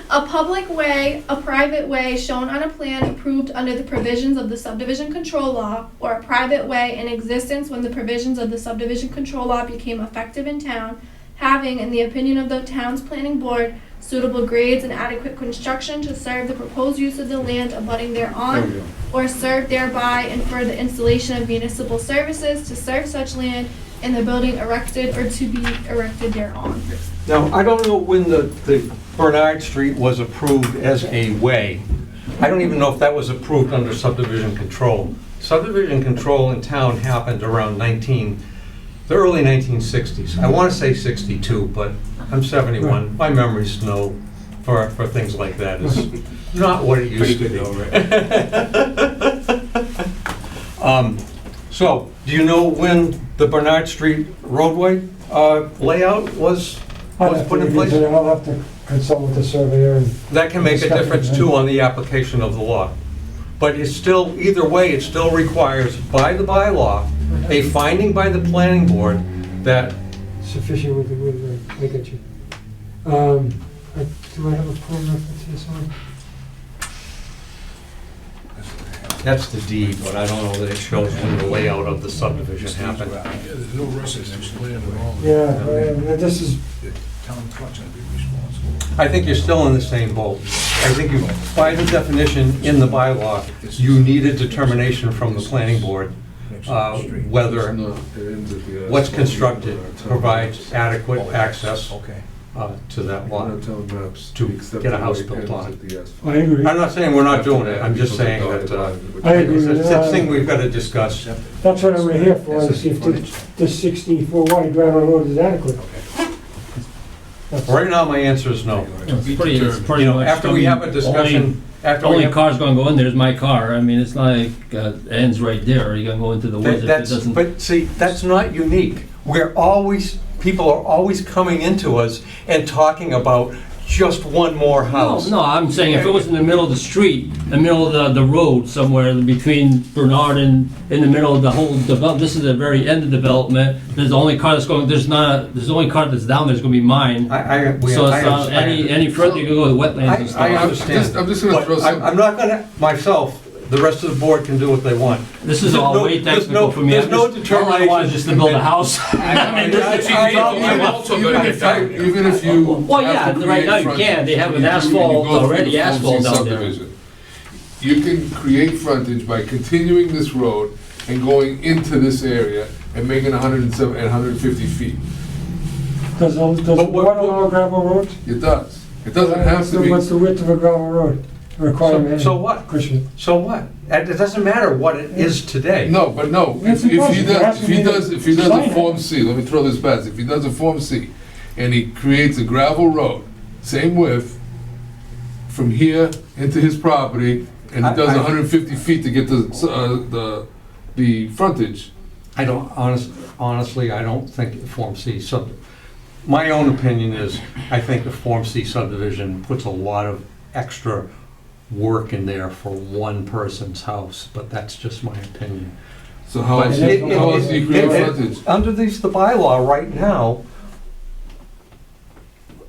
Speaker 1: A public way, a private way shown on a plan approved under the provisions of the subdivision control law, or a private way in existence when the provisions of the subdivision control law became effective in town, having, in the opinion of the town's planning board, suitable grades and adequate construction to serve the proposed use of the land abutting thereon, or serve thereby and for the installation of municipal services to serve such land and the building erected or to be erected thereon.
Speaker 3: Now, I don't know when the Bernard Street was approved as a way. I don't even know if that was approved under subdivision control. Subdivision control in town happened around the early 1960s. I want to say 62, but I'm 71. My memory's no, for things like that is not what it used to be. So, do you know when the Bernard Street roadway layout was put in place?
Speaker 6: I'll have to consult with the surveyor and
Speaker 3: That can make a difference too on the application of the law. But it's still, either way, it still requires by the bylaw, a finding by the planning board that,
Speaker 6: sufficient with the, I get you. Do I have a phone reference here somewhere?
Speaker 3: that's the deed, but I don't know that it shows when the layout of the subdivision happened.
Speaker 5: Yeah, there's no residence plan at all.
Speaker 6: Yeah, this is,
Speaker 4: The town clerk's gonna be responsible.
Speaker 3: I think you're still in the same boat. I think you, by the definition in the bylaw, you need a determination from the planning board whether what's constructed provides adequate access
Speaker 4: Okay.
Speaker 3: to that lot.
Speaker 2: To
Speaker 3: get a house built on
Speaker 6: I agree.
Speaker 3: I'm not saying we're not doing it, I'm just saying that
Speaker 6: I agree
Speaker 3: it's
Speaker 6: with
Speaker 3: a thing
Speaker 6: that.
Speaker 3: we've got to discuss.
Speaker 6: That's what we're here for, is see if this 64 wide gravel road is adequate. That's-
Speaker 3: Right now, my answer is no.
Speaker 7: It's pretty
Speaker 3: You know,
Speaker 7: much,
Speaker 3: after we have a discussion, after we
Speaker 7: Only
Speaker 3: have...
Speaker 7: car's gonna go in there's my car. I mean, it's not like ends right there. You're gonna go into the woods if it
Speaker 3: That's,
Speaker 7: doesn't.
Speaker 3: but see, that's not unique. We're always, people are always coming into us and talking about just one more house.
Speaker 7: No, I'm saying if it was in the middle of the street, the middle of the road somewhere between Bernard and in the middle of the whole development, this is the very end of development. There's the only car that's going. There's the only car that's down there is gonna be mine. So it's not any further you can go with wetlands and stuff.
Speaker 3: I understand.
Speaker 2: I'm just gonna
Speaker 3: But
Speaker 2: throw some.
Speaker 3: I'm not gonna, myself, The rest of the board can do what they want.
Speaker 7: This is
Speaker 3: There's
Speaker 7: all
Speaker 3: no-
Speaker 7: way
Speaker 3: there's
Speaker 7: technical
Speaker 3: no-
Speaker 7: for me.
Speaker 3: there's
Speaker 7: I'm
Speaker 3: no
Speaker 7: just- all I want is just to build a house.
Speaker 4: I mean, this is-
Speaker 2: Even if you.
Speaker 7: Well, yeah,
Speaker 2: have to
Speaker 7: right now
Speaker 2: create
Speaker 7: you can. They have an
Speaker 2: frontage, you
Speaker 7: asphalt,
Speaker 2: go through
Speaker 7: already
Speaker 2: the Form C
Speaker 7: asphalt down there.
Speaker 2: subdivision. You can create frontage by continuing this road and going into this area and making 107 and 150 feet.
Speaker 6: Does the
Speaker 3: But
Speaker 6: board allow gravel roads?
Speaker 2: It does. It doesn't have to be.
Speaker 6: What's the width of a gravel road requirement?
Speaker 3: So what?
Speaker 6: Christian,
Speaker 3: So what? It doesn't matter what it is today.
Speaker 2: No, but no,
Speaker 6: That's
Speaker 2: if he
Speaker 6: impossible. It has
Speaker 2: does,
Speaker 6: to
Speaker 2: if he
Speaker 6: be the
Speaker 2: does, if he does a
Speaker 6: design.
Speaker 2: Form C, let me throw this past, if he does a Form C, and he creates a gravel road, same width, from here into his property, and he does
Speaker 3: I-
Speaker 2: 150 feet to get the frontage,
Speaker 3: I don't, honestly, I don't think Form C my own opinion is, I think the Form C subdivision puts a lot of extra work in there for one person's house, but that's just my opinion.
Speaker 2: so how
Speaker 3: But
Speaker 2: else,
Speaker 6: it-
Speaker 2: how else do you create
Speaker 3: it-
Speaker 2: frontage?
Speaker 3: Under the bylaw right now,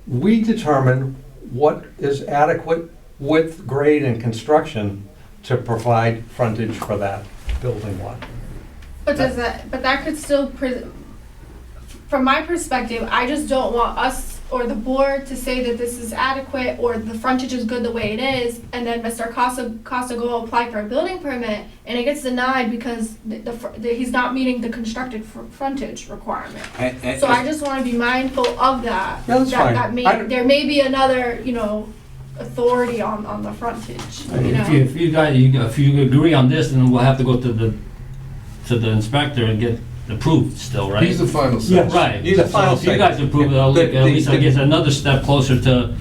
Speaker 3: we determine what is adequate width, grade, and construction to provide frontage for that building lot.
Speaker 1: But that could still, from my perspective, I just don't want us or the board to say that this is adequate or the frontage is good the way it is, and then Mr. Costa go apply for a building permit, and it gets denied because he's not meeting the constructed frontage requirement. So I just wanna be mindful of that.
Speaker 3: Yeah, that's fine.
Speaker 1: There may be another, authority on the frontage, you know?
Speaker 7: If you agree on this, then we'll have to go to the inspector and get approved still, right?
Speaker 2: He's the final say.
Speaker 6: Yes.
Speaker 7: Right.
Speaker 3: He's the final
Speaker 7: So if you
Speaker 3: say.
Speaker 7: guys approve it, at least I guess another step closer to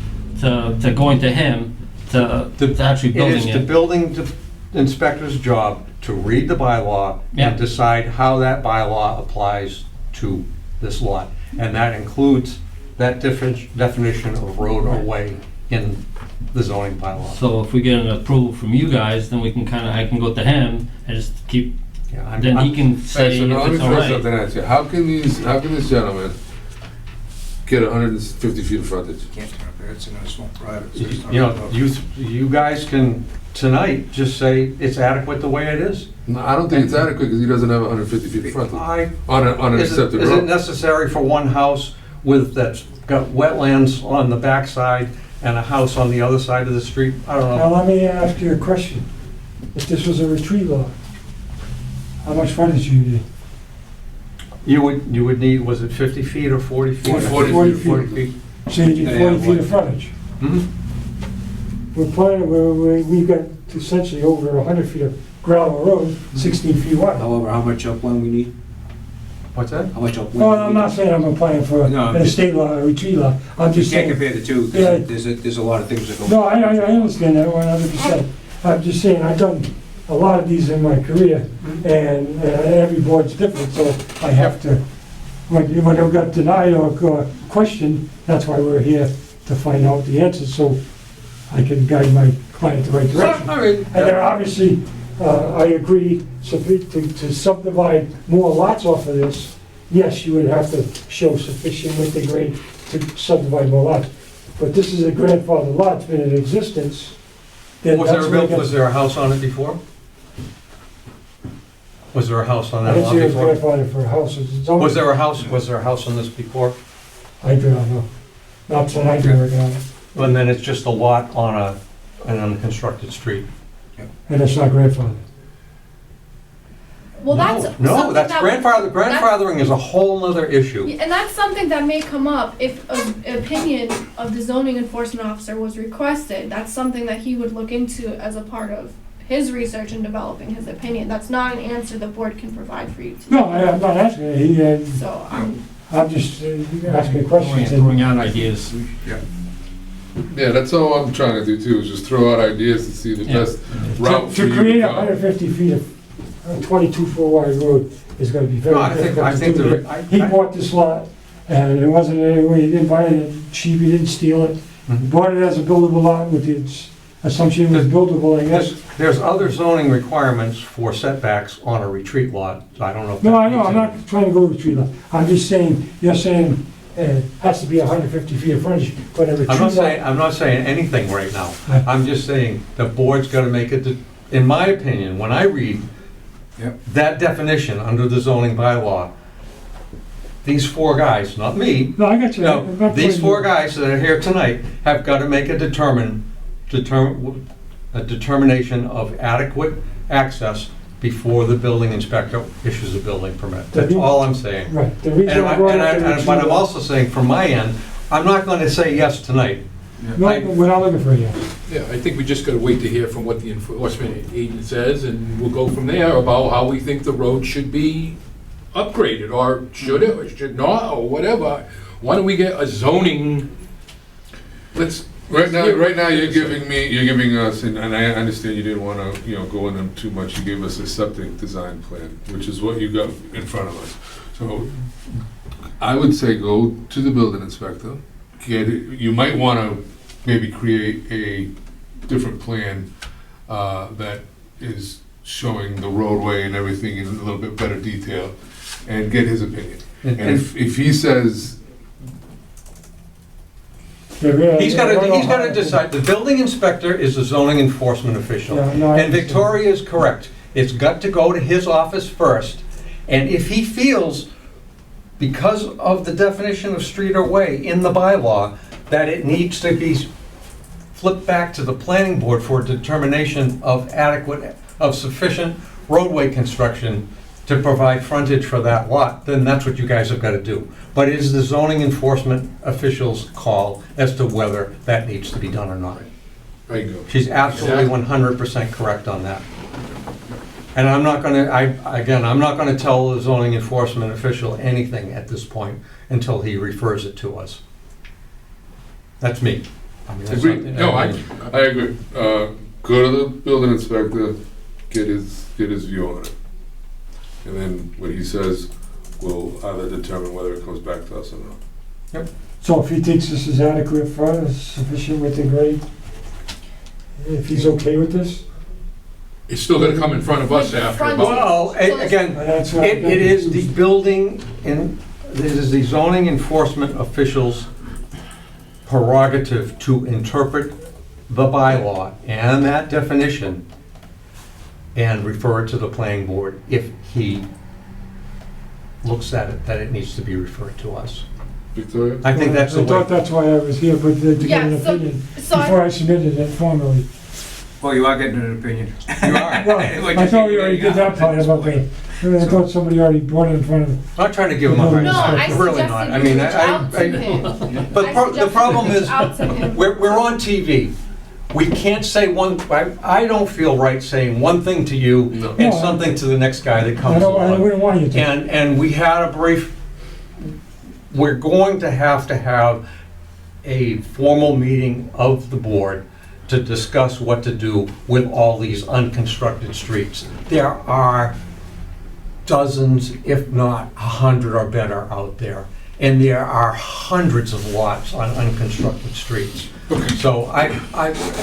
Speaker 7: going to him, to actually
Speaker 3: It
Speaker 7: building
Speaker 3: is the
Speaker 7: it.
Speaker 3: building inspector's job to read the bylaw
Speaker 7: Yeah.
Speaker 3: and decide how that bylaw applies to this lot. And that includes that definition of road or way in the zoning bylaw.
Speaker 7: So if we get an approval from you guys, then we can I can go to him and just keep,
Speaker 3: Yeah,
Speaker 7: then he can
Speaker 2: Hey,
Speaker 7: say
Speaker 2: so
Speaker 7: if
Speaker 2: now let me
Speaker 7: it's
Speaker 2: throw
Speaker 7: alright.
Speaker 2: something at you. How can this gentleman get 150 feet of frontage?
Speaker 4: Can't turn up there, it's in a small private.
Speaker 3: You guys can tonight just say it's adequate the way it is.
Speaker 2: No, I don't think it's adequate because he doesn't have 150 feet of frontage on an
Speaker 3: Is it
Speaker 2: accepted
Speaker 3: is it
Speaker 2: road.
Speaker 3: necessary for one house that's got wetlands on the backside and a house on the other side of the street? I don't
Speaker 6: now
Speaker 3: know.
Speaker 6: let me ask you a question. If this was a retreat lot, how much frontage do you need?
Speaker 3: You would need, was it 50 feet or 40 feet?
Speaker 2: 40 feet.
Speaker 3: 40 feet.
Speaker 6: So you need
Speaker 4: Yeah,
Speaker 6: 40 feet
Speaker 4: what?
Speaker 6: of frontage.
Speaker 3: Mhm.
Speaker 6: We've got essentially over 100 feet of gravel road, 16 feet wide.
Speaker 4: However, how much upland we need?
Speaker 3: What's that?
Speaker 4: How much upland?
Speaker 6: Well,
Speaker 4: we
Speaker 6: I'm
Speaker 4: need?
Speaker 6: not saying I'm applying for
Speaker 4: No, I'm
Speaker 6: an
Speaker 4: just-
Speaker 6: estate lot, a retreat lot. I'm
Speaker 4: You
Speaker 6: just
Speaker 4: can't
Speaker 6: saying,
Speaker 4: compare the two,
Speaker 6: Yeah.
Speaker 4: because there's a lot of things that go.
Speaker 6: no, I understand that 100%. I'm just saying, I've done a lot of these in my career, and every board's different, so I have to, when I got denied or questioned, that's why we're here, to find out the answers, so I can guide my client the right direction. And there obviously, I agree, to subdivide more lots off of this, yes, you would have to show sufficient width and grade to subdivide more lots. But this is a grandfather lot, it's been in existence. then
Speaker 3: Was
Speaker 6: that's where it
Speaker 3: was
Speaker 6: gets-
Speaker 3: there a house on it before? Was there a house on
Speaker 6: I
Speaker 3: that
Speaker 6: didn't
Speaker 3: lot
Speaker 6: see it was
Speaker 3: before?
Speaker 6: grandfather for houses. It's only-
Speaker 3: Was there a house on this before?
Speaker 6: I do not know. Not tonight, we're working on it.
Speaker 3: And then it's just a lot on an unconstructed street?
Speaker 6: And it's not grandfather.
Speaker 1: Well, that's
Speaker 3: No,
Speaker 1: something
Speaker 3: that's
Speaker 1: that-
Speaker 3: grandfathering is a whole nother issue.
Speaker 1: Yeah, and that's something that may come up if an opinion of the zoning enforcement officer was requested. That's something that he would look into as a part of his research and developing his opinion. That's not an answer the board can provide for you today.
Speaker 6: No, I'm not asking,
Speaker 1: So,
Speaker 6: I'm just asking questions.
Speaker 7: Throwing out ideas.
Speaker 2: Yeah, that's all I'm trying to do too, is just throw out ideas to see the
Speaker 7: Yeah.
Speaker 2: best route for
Speaker 6: To
Speaker 2: you
Speaker 6: create
Speaker 2: to go.
Speaker 6: 150 feet of 22-foot wide road is gonna be very
Speaker 3: No, I
Speaker 6: difficult to
Speaker 3: think
Speaker 6: do. He bought this lot, and it wasn't any way, he didn't buy it cheap, he didn't steal it. He bought it as a buildable lot with the assumption it was buildable, I guess.
Speaker 3: There's other zoning requirements for setbacks on a retreat lot. I don't know if that
Speaker 6: No, I know,
Speaker 3: needs
Speaker 6: I'm not trying to go retreat lot. I'm just saying, you're saying it has to be 150 feet of frontage, but a retreat lot.
Speaker 3: I'm not saying anything right now. I'm just saying the board's gotta make a in my opinion, when I read
Speaker 4: Yep.
Speaker 3: that definition under the zoning bylaw, these four guys, not me,
Speaker 6: No, I got you. I'm
Speaker 3: no,
Speaker 6: not
Speaker 3: these
Speaker 6: putting
Speaker 3: four
Speaker 6: you-
Speaker 3: guys that are here tonight have got to make a determination of adequate access before the building inspector issues a building permit. That's all I'm saying.
Speaker 6: Right, the reason
Speaker 3: And
Speaker 6: I brought up
Speaker 3: but I'm also saying, from my end, I'm not going to say yes tonight.
Speaker 6: No, we're not looking for you.
Speaker 5: Yeah, I think we just gotta wait to hear from what the enforcement agent says, and we'll go from there about how we think the road should be upgraded, or should it, or should not, or whatever. Why don't we get a zoning, let's.
Speaker 2: Right now, you're giving us, and I understand you didn't wanna, go in them too much, you gave us a septic design plan, which is what you got in front of us. So, I would say go to the building inspector, you might wanna maybe create a different plan, that is showing the roadway and everything in a little bit better detail, and get his opinion. And if he says,
Speaker 3: He's got to decide, the building inspector is the zoning enforcement official.
Speaker 6: Yeah, no, I
Speaker 3: And
Speaker 6: understand.
Speaker 3: Victoria is correct. It's got to go to his office first. And if he feels, because of the definition of street or way in the bylaw, that it needs to be flipped back to the planning board for determination of sufficient roadway construction to provide frontage for that lot, then that's what you guys have got to do. But it is the zoning enforcement official's call as to whether that needs to be done or not.
Speaker 2: bingo.
Speaker 3: She's absolutely 100% correct on that. And I'm not gonna, I'm not gonna tell the zoning enforcement official anything at this point until he refers it to us. That's me. I mean, that's
Speaker 2: Agree.
Speaker 3: something-
Speaker 2: No, I agree. Go to the building inspector, get his view on it. And then what he says, we'll either determine whether it comes back to us or not.
Speaker 6: So if he thinks this is adequate for us, sufficient with the grade, if he's okay with this?
Speaker 5: It's still gonna come in front of us
Speaker 1: Like the
Speaker 5: after
Speaker 1: front-
Speaker 5: about.
Speaker 3: Well, again,
Speaker 6: That's what
Speaker 3: it is the building, it is the zoning enforcement official's prerogative to interpret the bylaw and that definition and refer it to the planning board if he looks at it, that it needs to be referred to us.
Speaker 2: Victoria?
Speaker 3: I think that's the
Speaker 6: I thought
Speaker 3: way.
Speaker 6: that's why I was here, but to get
Speaker 1: Yeah,
Speaker 6: an
Speaker 1: so-
Speaker 6: opinion
Speaker 1: So
Speaker 6: before I submitted it formally.
Speaker 4: Well, you are getting an opinion.
Speaker 3: You are.
Speaker 6: Well, I thought we already did that part about the, I thought somebody already brought it in front of,
Speaker 3: I'm not trying to give him a hard
Speaker 1: No, I
Speaker 3: time, really not. I
Speaker 1: suggested
Speaker 3: mean,
Speaker 1: you reach out to him.
Speaker 3: But
Speaker 1: I
Speaker 3: the
Speaker 1: suggested
Speaker 3: problem
Speaker 1: you reach
Speaker 3: is,
Speaker 1: out to him.
Speaker 3: we're on TV. We can't say I don't feel right saying one thing to you
Speaker 2: No.
Speaker 3: and
Speaker 6: No,
Speaker 3: something to the next guy that
Speaker 6: I
Speaker 3: comes
Speaker 6: don't, I
Speaker 3: along.
Speaker 6: wouldn't want you to.
Speaker 3: And we had a brief, we're going to have a formal meeting of the board to discuss what to do with all these unconstructed streets. There are dozens, if not 100 or better out there. And there are hundreds of lots on unconstructed streets. So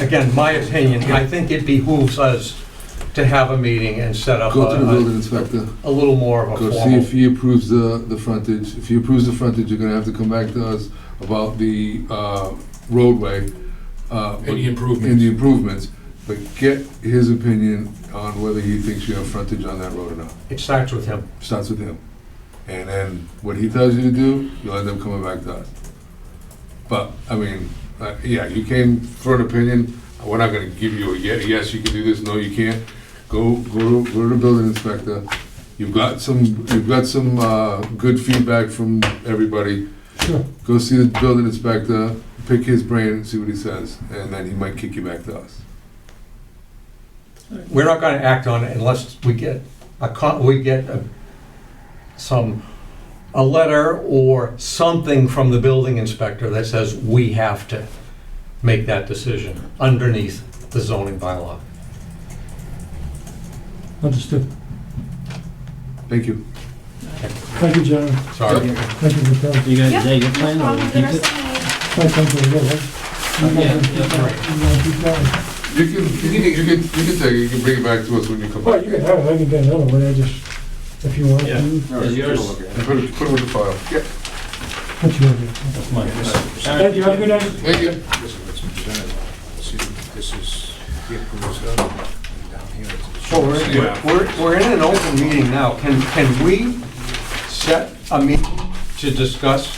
Speaker 3: again, my opinion, I think it behooves us to have a meeting and set up
Speaker 2: Go to the building
Speaker 3: a
Speaker 2: inspector,
Speaker 3: little more of a
Speaker 2: go see
Speaker 3: formal.
Speaker 2: if he approves the frontage. If he approves the frontage, you're gonna have to come back to us about the roadway.
Speaker 5: And the improvements.
Speaker 2: And the improvements, but get his opinion on whether he thinks you have frontage on that road or not.
Speaker 3: It starts with him.
Speaker 2: Starts with him. And then what he tells you to do, you'll end up coming back to us. But, I mean, yeah, you came for an opinion, we're not gonna give you a yes, you can do this, no, you can't. Go to the building inspector. You've got some good feedback from everybody.
Speaker 6: Sure.
Speaker 2: Go see the building inspector, pick his brain and see what he says, and then he might kick you back to us.
Speaker 3: We're not gonna act on it unless we get a letter or something from the building inspector that says we have to make that decision underneath the zoning bylaw.
Speaker 6: Understood.
Speaker 2: Thank you.
Speaker 6: Thank you, gentlemen.
Speaker 3: Sorry.
Speaker 6: Thank you for coming.
Speaker 7: You guys,
Speaker 1: Yep,
Speaker 7: is that your
Speaker 1: no
Speaker 7: plan, or
Speaker 1: problem,
Speaker 7: we
Speaker 1: good
Speaker 7: keep
Speaker 1: rest
Speaker 7: it?
Speaker 1: of the night.
Speaker 6: Thank you for your help. Keep going.
Speaker 2: You can take it, you can bring it back to us when you come
Speaker 6: Well,
Speaker 2: back.
Speaker 6: you can have it, I can get another one, I just, if you want.
Speaker 7: Yeah.
Speaker 6: you-
Speaker 4: All right,
Speaker 7: Is
Speaker 4: take a
Speaker 7: yours-
Speaker 4: look at it.
Speaker 2: And put it with the file. Yeah.
Speaker 6: Put you in there.
Speaker 7: That's mine.
Speaker 6: Thank you, have a good night.
Speaker 2: Thank you.
Speaker 4: This is what's presented. See, this is the approved stuff. down here.
Speaker 3: So we're in an open meeting now. Can we set a meeting to discuss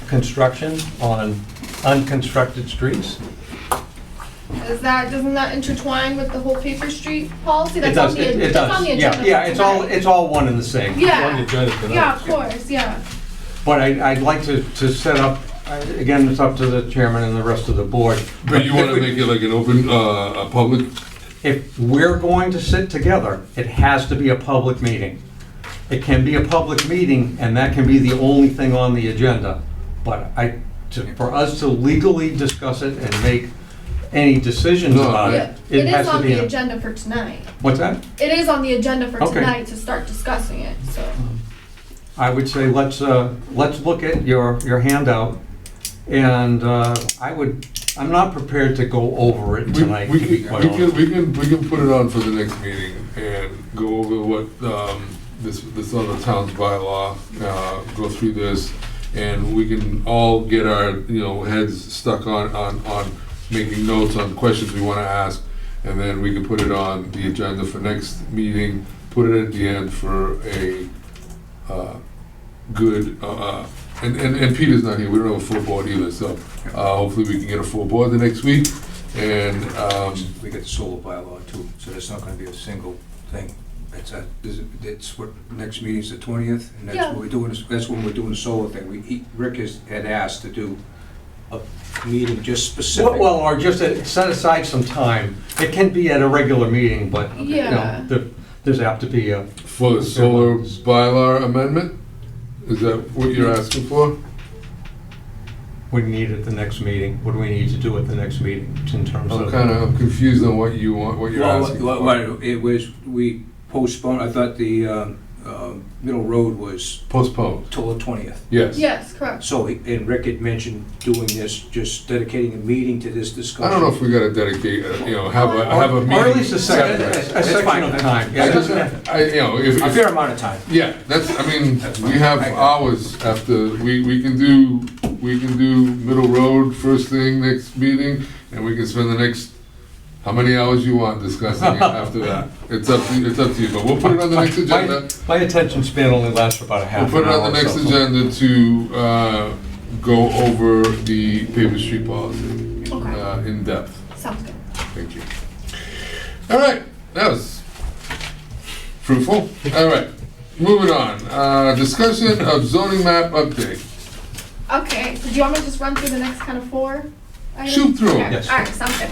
Speaker 3: construction on unconstructed streets?
Speaker 1: Doesn't that intertwine with the whole paper street policy?
Speaker 3: It does, it
Speaker 1: That's on
Speaker 3: does.
Speaker 1: the agenda.
Speaker 3: Yeah,
Speaker 1: for
Speaker 3: it's all,
Speaker 1: tonight.
Speaker 3: it's all one and the same.
Speaker 5: On the
Speaker 1: Yeah,
Speaker 5: agenda tonight.
Speaker 1: yeah, of course, yeah.
Speaker 3: But I'd like to set up, again, it's up to the chairman and the rest of the board.
Speaker 2: But you wanna make it like an open, a public,
Speaker 3: If we're going to sit together, it has to be a public meeting. It can be a public meeting, and that can be the only thing on the agenda. But for us to legally discuss it and make any decisions
Speaker 2: No.
Speaker 3: about
Speaker 1: Yeah,
Speaker 3: it,
Speaker 1: it
Speaker 3: it has
Speaker 1: is
Speaker 3: to
Speaker 1: on
Speaker 3: be.
Speaker 1: the agenda for tonight.
Speaker 3: What's that?
Speaker 1: It is on the agenda for
Speaker 3: Okay.
Speaker 1: tonight to start discussing it, so.
Speaker 3: I would say let's look at your handout, and I'm not prepared to go over it
Speaker 2: we
Speaker 3: tonight, to be quite honest.
Speaker 2: we can put it on for the next meeting and go over what, this other town's bylaw, go through this, and we can all get our, heads stuck on making notes on questions we wanna ask, and then we can put it on the agenda for next meeting, put it at the end for a, good, and Peter's not here, we don't have a full board either, so, hopefully we can get a full board the next week, and,
Speaker 4: We got the solar bylaw too, so that's not gonna be a single thing. It's what, next meeting's the 20th, and that's
Speaker 1: Yeah.
Speaker 4: what we're doing, that's when we're doing the solar thing. Rick had asked to do a meeting just specific.
Speaker 3: Well, or just set aside some time. It can be at a regular meeting, but,
Speaker 1: Yeah.
Speaker 3: there's apt to be a,
Speaker 2: for the solar bylaw amendment, is that what you're asking for?
Speaker 3: we need at the next meeting. What do we need to do at the next meeting in terms of?
Speaker 2: I'm confused on what you want, what you're asking for.
Speaker 4: Well, it was, we postponed, I thought the Middle Road was
Speaker 2: Postponed,
Speaker 4: till the 20th.
Speaker 2: yes.
Speaker 1: Yes, correct.
Speaker 4: So, and Rick had mentioned doing this, just dedicating a meeting to this discussion.
Speaker 2: I don't know if we gotta dedicate, have a meeting.
Speaker 3: Or at least a
Speaker 2: separate.
Speaker 3: section
Speaker 4: fine.
Speaker 3: of time.
Speaker 2: I
Speaker 3: Yeah,
Speaker 2: just,
Speaker 4: A fair amount of time.
Speaker 2: yeah,
Speaker 4: That's
Speaker 2: we
Speaker 4: fine.
Speaker 2: have
Speaker 4: I got it.
Speaker 2: hours after, we can do Middle Road first thing next meeting, and we can spend the next, how many hours you want discussing it after that. It's up to you, but we'll put it on the next agenda.
Speaker 3: My attention span only lasts for about a
Speaker 2: We'll
Speaker 3: half
Speaker 2: put
Speaker 3: an
Speaker 2: it
Speaker 3: hour.
Speaker 2: on the next
Speaker 3: so-
Speaker 2: agenda to, go over the paper street policy,
Speaker 1: Okay,
Speaker 2: in depth.
Speaker 1: sounds good.
Speaker 2: Thank you. All right, that was fruitful. All right, moving on. Discussion of zoning map update.
Speaker 1: Okay, so do you want me to just run through the next kind of four items?
Speaker 2: Shoot through 'em.
Speaker 1: Okay,
Speaker 3: Yes.
Speaker 1: alright, sounds good.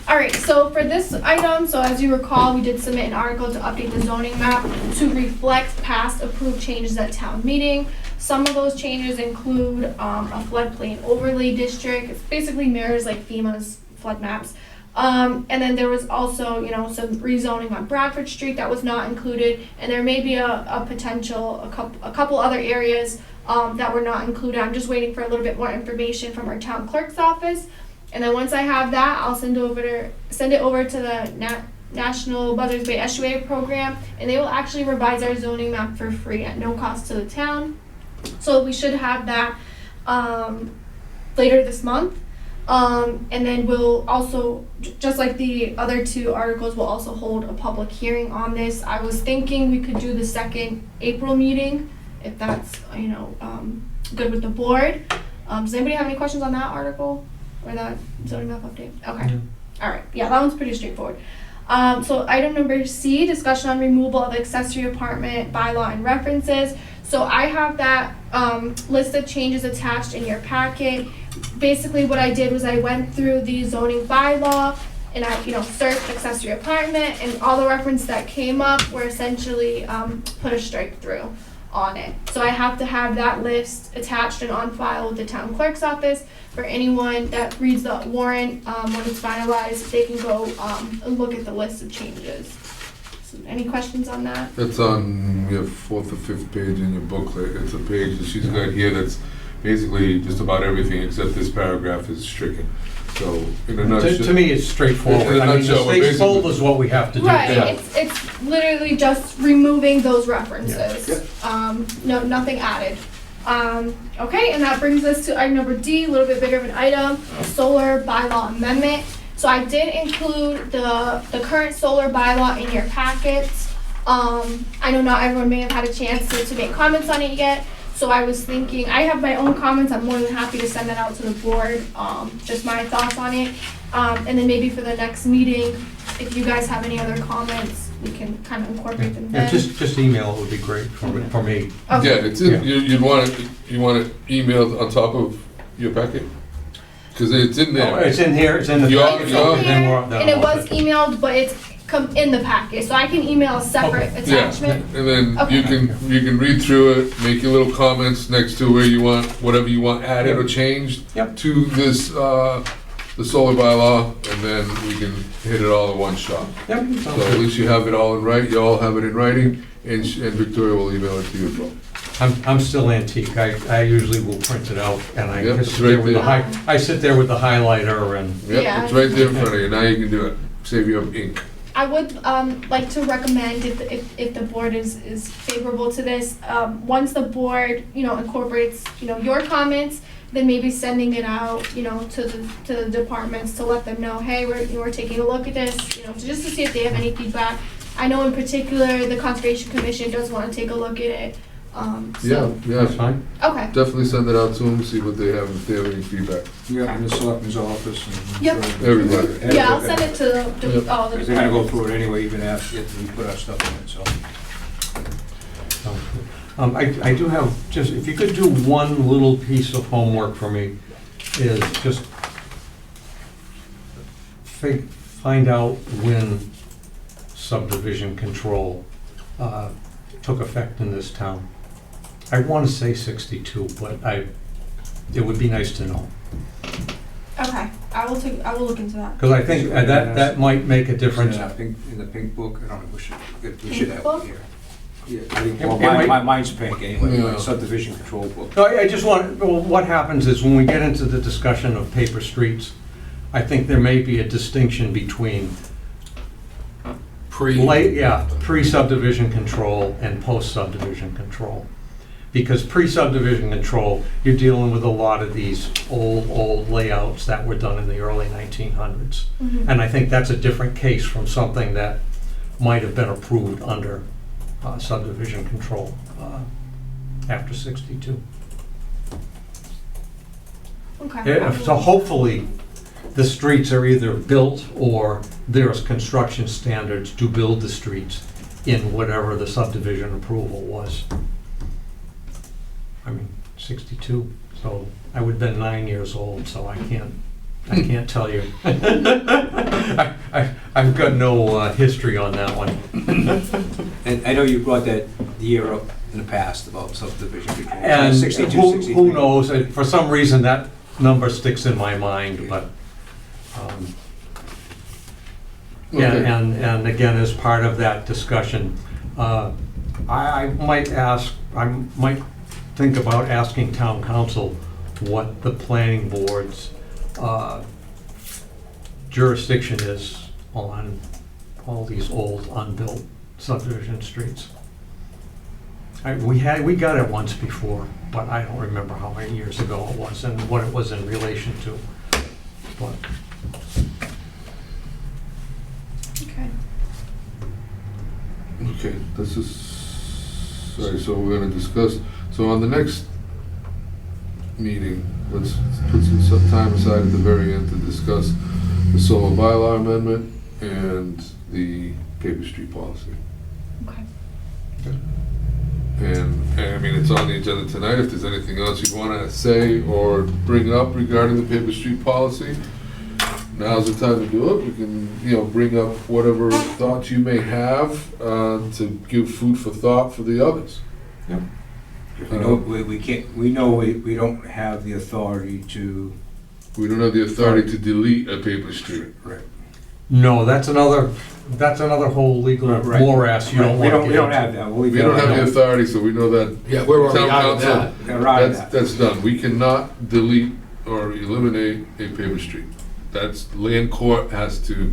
Speaker 1: Alright, so for this item, so as you recall, we did submit an article to update the zoning map to reflect past approved changes at town meeting. Some of those changes include a floodplain overlay district. It basically mirrors like FEMA's flood maps. And then there was also, some rezoning on Bradford Street that was not included, and there may be a potential, a couple other areas that were not included. I'm just waiting for a little bit more information from our town clerk's office. And then once I have that, I'll send it over to the National Buzzards Bay Estuary program, and they will actually revise our zoning map for free at no cost to the town. So we should have that later this month. And then we'll also, just like the other two articles, we'll also hold a public hearing on this. I was thinking we could do the second April meeting, if that's, good with the board. Does anybody have any questions on that article or that zoning map update? Okay. All right. Yeah, that one's pretty straightforward. So item number C, discussion on removal of accessory apartment bylaw and references. So I have that list of changes attached in your packet. Basically what I did was I went through the zoning bylaw and I, searched accessory apartment, and all the references that came up were essentially put a strike through on it. So I have to have that list attached and on file with the town clerk's office for anyone that reads the warrant when it's finalized. They can go and look at the list of changes. So any questions on that?
Speaker 2: That's on your fourth or fifth page in your booklet. It's a page that she's got here that's basically just about everything except this paragraph is stricken. So in a nutshell.
Speaker 3: To me, it's straightforward.
Speaker 2: In a
Speaker 3: I mean, the
Speaker 2: nutshell, we're
Speaker 3: state's told
Speaker 2: basically-
Speaker 3: us what we have to do.
Speaker 1: Right,
Speaker 2: Yeah.
Speaker 1: it's literally just removing those references. No, nothing added. Okay, and that brings us to item number D, a little bit bigger of an item, solar bylaw amendment. So I did include the current solar bylaw in your packets. I know not everyone may have had a chance to make comments on it yet. So I was thinking, I have my own comments, I'm more than happy to send that out to the board, just my thoughts on it. And then maybe for the next meeting, if you guys have any other comments, we can kind of incorporate them
Speaker 3: Yeah,
Speaker 1: then.
Speaker 3: just email it would be great for me.
Speaker 2: Yeah,
Speaker 1: Okay.
Speaker 2: it's in, you'd want it emailed on top of your packet? Because it's in
Speaker 3: Oh,
Speaker 2: there.
Speaker 3: it's in here, it's in the
Speaker 2: You are-
Speaker 3: packet,
Speaker 2: you are-
Speaker 3: and then we're done
Speaker 1: And it
Speaker 3: with
Speaker 1: was emailed, but it's in the packet, so I can email a separate
Speaker 3: Okay.
Speaker 2: Yeah,
Speaker 1: attachment.
Speaker 2: and then you
Speaker 1: Okay.
Speaker 2: can read through it, make your little comments next to where you want, whatever you want added or changed
Speaker 3: Yep.
Speaker 2: to this, the solar bylaw, and then we can hit it all in one shot.
Speaker 3: Yep,
Speaker 2: So
Speaker 3: sounds
Speaker 2: at
Speaker 3: good.
Speaker 2: least you have it all in writing, you all have it in writing, and Victoria will email it to you as well.
Speaker 3: I'm still antique, I usually will print it out, and I
Speaker 2: Yep,
Speaker 3: just
Speaker 2: it's
Speaker 3: sit there
Speaker 2: right
Speaker 3: with the
Speaker 2: there.
Speaker 3: I sit there with the highlighter and,
Speaker 2: Yep,
Speaker 1: Yeah.
Speaker 2: it's right there in front of you, now you can do it, save you ink.
Speaker 1: I would like to recommend if the board is favorable to this, once the board, incorporates, your comments, then maybe sending it out, to the departments to let them know, hey, we're taking a look at this, just to see if they have any feedback. I know in particular, the Conservation Commission does want to take a look at it,
Speaker 2: Yeah,
Speaker 3: that's
Speaker 2: yeah,
Speaker 3: fine.
Speaker 1: Okay,
Speaker 2: definitely send it out to them, see what they have, if they have any feedback.
Speaker 4: Yeah, in the selectman's office and.
Speaker 1: Yep.
Speaker 2: Everybody.
Speaker 1: yeah, I'll send it to
Speaker 2: Yep.
Speaker 1: all the
Speaker 4: Because they're gonna go
Speaker 1: departments.
Speaker 4: through it anyway, even after we put our stuff in it, so.
Speaker 3: Sounds good. I do have, just, if you could do one little piece of homework for me, is just find out when subdivision control took effect in this town. I want to say 62, but it would be nice to know.
Speaker 1: Okay, I will look into that.
Speaker 3: Because I think that might make a difference.
Speaker 4: In the pink book, I don't know, we should
Speaker 1: Pink
Speaker 4: have
Speaker 1: book?
Speaker 4: it here. Yeah, I think, well,
Speaker 3: It might-
Speaker 4: mine's pink anyway,
Speaker 2: Yeah.
Speaker 4: my subdivision control book.
Speaker 3: No, I just want, well, what happens is when we get into the discussion of paper streets, I think there may be a distinction between pre-subdivision control and post-subdivision control. Because pre-subdivision control, you're dealing with a lot of these old layouts that were done in the early 1900s.
Speaker 1: Mhm.
Speaker 3: And I think that's a different case from something that might have been approved under subdivision control after 62.
Speaker 1: Okay.
Speaker 3: So hopefully, the streets are either built or there's construction standards to build the streets in whatever the subdivision approval was. I mean, 62, so I would have been 9 years old, so I can't tell you. I've got no history on that one.
Speaker 4: And I know you brought that year up in the past about subdivision control.
Speaker 3: And
Speaker 4: 62,
Speaker 3: who
Speaker 4: 63.
Speaker 3: knows, for some reason, that number sticks in my mind, but,
Speaker 2: Okay.
Speaker 3: and again, as part of that discussion, I might think about asking town council what the planning board's jurisdiction is on all these old unbuilt subdivision streets. We got it once before, but I don't remember how many years ago it was and what it was in relation to. But
Speaker 1: Okay.
Speaker 2: Okay, this is, sorry, so we're gonna discuss, so on the next meeting, let's put some time aside at the very end to discuss the solar bylaw amendment and the paper street policy.
Speaker 1: Okay.
Speaker 2: And I mean, it's on the agenda tonight, if there's anything else you wanna say or bring up regarding the paper street policy, now's the time to do it. We can, bring up whatever thoughts you may have, to give food for thought for the others.
Speaker 4: We know, we can't, we know we don't have the authority to.
Speaker 2: We don't have the authority to delete a paper street.
Speaker 4: Right.
Speaker 3: no, that's another whole legal
Speaker 4: Right.
Speaker 3: morass you don't
Speaker 4: We
Speaker 3: want to
Speaker 4: we don't have that. We'll leave
Speaker 2: We
Speaker 4: that
Speaker 2: don't have the
Speaker 4: alone.
Speaker 2: authority, so we know that.
Speaker 5: Yeah, we're already
Speaker 2: Town
Speaker 5: out of
Speaker 2: council,
Speaker 5: that.
Speaker 4: They're out of that.
Speaker 2: That's done. We cannot delete or eliminate a paper street. That's, land court has to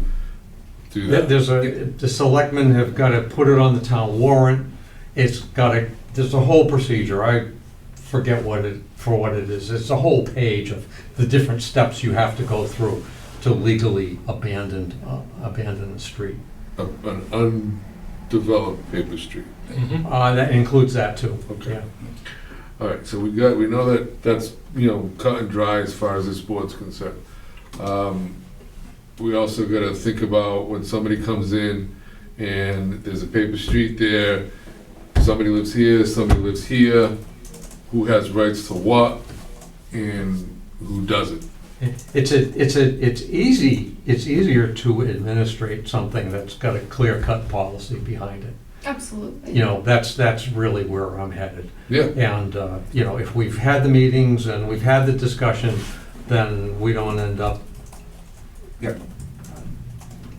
Speaker 2: do that.
Speaker 3: The selectmen have got to put it on the town warrant. There's a whole procedure. I forget what it is. It's a whole page of the different steps you have to go through to legally abandon a street.
Speaker 2: An undeveloped paper street.
Speaker 3: That includes that too.
Speaker 2: Okay.
Speaker 3: Yeah.
Speaker 2: All right, so we know that that's, cut and dry as far as this board's concerned. We also gotta think about when somebody comes in and there's a paper street there, somebody lives here, somebody lives here, who has rights to what, and who doesn't.
Speaker 3: It's easier to administrate something that's got a clear-cut policy behind it.
Speaker 1: Absolutely.
Speaker 3: That's really where I'm headed.
Speaker 2: Yeah.
Speaker 3: And, if we've had the meetings and we've had the discussion, then we don't end up
Speaker 4: Yep.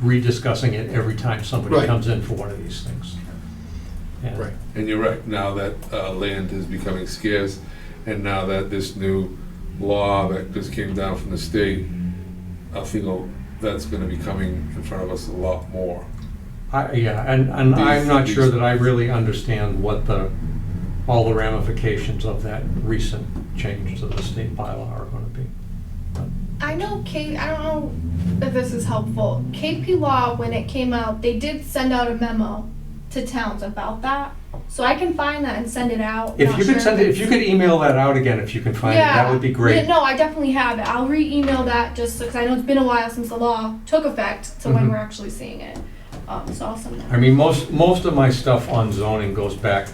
Speaker 3: rediscussing it every time somebody
Speaker 2: Right.
Speaker 3: comes in for one of these things. And-
Speaker 2: Right, and you're right, now that land is becoming scarce, and now that this new law that just came down from the state, I feel that's gonna be coming in front of us a lot more.
Speaker 3: And I'm not sure that I really understand what all the ramifications of that recent change to the state bylaw are gonna be.
Speaker 1: I know I don't know if this is helpful. KP Law, when it came out, they did send out a memo to towns about that. So I can find that and send it out.
Speaker 3: If
Speaker 1: Not
Speaker 3: you could
Speaker 1: sure
Speaker 3: if you could email that out again, if you can find it, that would be great.
Speaker 1: Yeah, no, I definitely have it. I'll re-email that just because I know it's been a while since the law took effect to when
Speaker 3: Mhm.
Speaker 1: we're actually seeing it. So I'll send that.
Speaker 3: I mean, most of my stuff on zoning goes back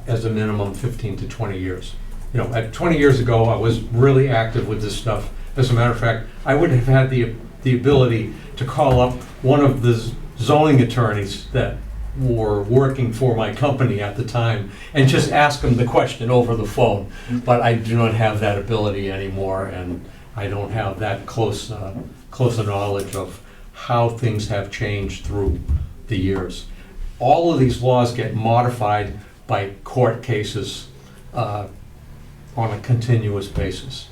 Speaker 3: as a minimum 15 to 20 years. At 20 years ago, I was really active with this stuff. As a matter of fact, I would have had the ability to call up one of the zoning attorneys that were working for my company at the time and just ask them the question over the phone. But I do not have that ability anymore, and I don't have that close a knowledge of how things have changed through the years. All of these laws get modified by court cases on a continuous basis.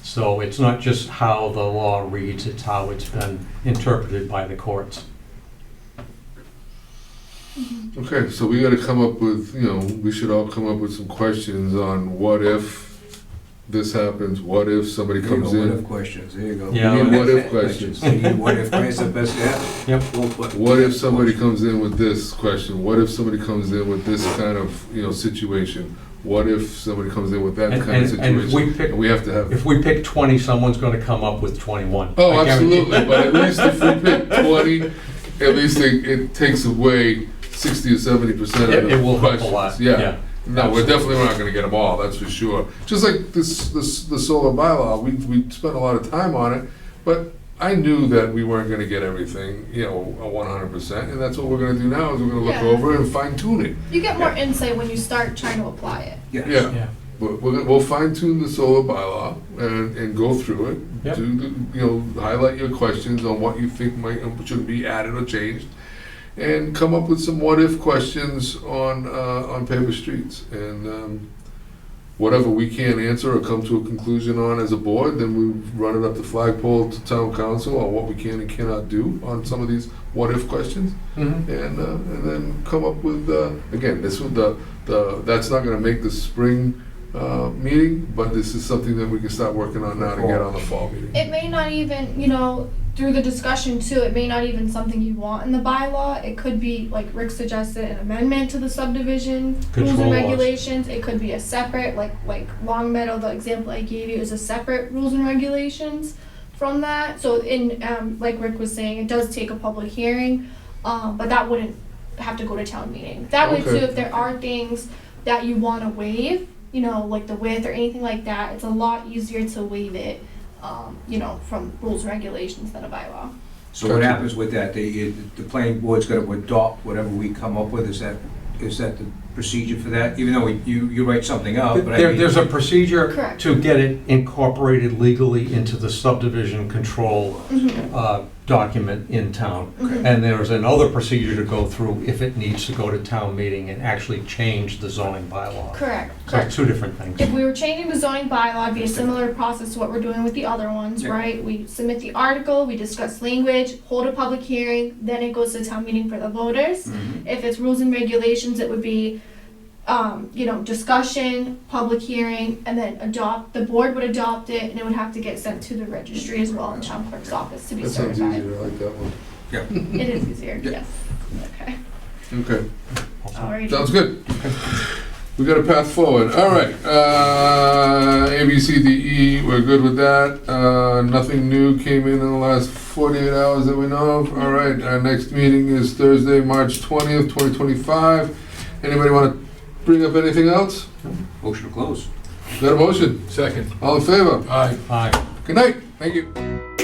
Speaker 3: So it's not just how the law reads, it's how it's been interpreted by the courts.
Speaker 2: Okay, so we gotta come up with, we should all come up with some questions on what if this happens, what if somebody
Speaker 4: There you
Speaker 2: comes
Speaker 4: go, what
Speaker 2: in?
Speaker 4: if questions, there you go.
Speaker 3: Yeah,
Speaker 2: We need what if questions.
Speaker 4: You need what if, that's the best, yeah.
Speaker 3: Yep.
Speaker 2: What if somebody comes in with this question? What if somebody comes in with this kind of, situation? What if somebody comes in with that
Speaker 3: And-
Speaker 2: kind of
Speaker 3: and- and if we
Speaker 2: situation?
Speaker 3: pick-
Speaker 2: And we have to have.
Speaker 3: If we pick 20, someone's gonna come up with 21.
Speaker 2: Oh,
Speaker 3: I guarantee.
Speaker 2: absolutely, but at least if we pick 20, at least it takes away 60 or 70% of the
Speaker 3: It will help a
Speaker 2: questions.
Speaker 3: lot,
Speaker 2: Yeah.
Speaker 3: yeah.
Speaker 2: No, we're definitely not gonna get them all, that's for sure. Just like the solar bylaw, we spent a lot of time on it, but I knew that we weren't gonna get everything, 100%, and that's what we're gonna do now, is we're gonna look
Speaker 1: Yeah.
Speaker 2: over it and fine tune it.
Speaker 1: You get more insight when you start trying to apply it.
Speaker 4: Yes.
Speaker 2: Yeah,
Speaker 3: Yeah.
Speaker 2: we'll fine tune the solar bylaw and go through it.
Speaker 3: Yep.
Speaker 2: Do highlight your questions on what you think should be added or changed, and come up with some what-if questions on paper streets. And whatever we can't answer or come to a conclusion on as a board, then we run it up the flagpole to town council on what we can and cannot do on some of these what-if questions.
Speaker 3: Mhm.
Speaker 2: And then come up with, again, this would that's not gonna make the spring meeting, but this is something that we can start working on now to get on the fall meeting.
Speaker 1: It may not even, through the discussion too, it may not even something you want in the bylaw. It could be, like Rick suggested, an amendment to the subdivision rules
Speaker 3: Control
Speaker 1: and
Speaker 3: laws.
Speaker 1: regulations. It could be a separate, like Long Meadow, the example I gave you, is a separate rules and regulations from that. So like Rick was saying, it does take a public hearing, but that wouldn't have to go to town meeting. That way too,
Speaker 2: Okay.
Speaker 1: if there are things that you want to waive, like the width or anything like that, it's a lot easier to waive it, from rules and regulations than a bylaw.
Speaker 4: So what happens with that? The planning board's gonna adopt whatever we come up with, is that the procedure for that? Even though you write something up, but I mean.
Speaker 3: There's a procedure
Speaker 1: Correct.
Speaker 3: to get it incorporated legally into the subdivision control document in town.
Speaker 1: Mhm.
Speaker 3: And there's another procedure to go through if it needs to go to town meeting and actually change the zoning bylaw.
Speaker 1: Correct,
Speaker 3: So
Speaker 1: correct.
Speaker 3: it's two different things.
Speaker 1: If we were changing the zoning bylaw, it'd be a similar process to what we're doing with the other ones,
Speaker 4: Yeah.
Speaker 1: right? We submit the article, we discuss language, hold a public hearing, then it goes to town meeting for the voters.
Speaker 4: Mhm.
Speaker 1: If it's rules and regulations, it would be discussion, public hearing, and then the board would adopt it, and it would have to get sent to the registry as well in town clerk's office to be
Speaker 2: That sounds
Speaker 1: certified.
Speaker 2: easier, I like that one.
Speaker 1: It is easier,
Speaker 4: Yeah.
Speaker 1: yes. Okay.
Speaker 2: Okay,
Speaker 1: Alrighty.
Speaker 2: sounds good. We got a path forward. All right, A, B, C, D, E, we're good with that. Nothing new came in the last 48 hours that we know of. All right, our next meeting is Thursday, March 20th, 2025. Anybody want to bring up anything else?
Speaker 4: Motion to close.
Speaker 2: Got a motion?
Speaker 5: Second.
Speaker 2: All in favor?
Speaker 5: Aye.
Speaker 3: Aye.
Speaker 2: Good night. Thank you.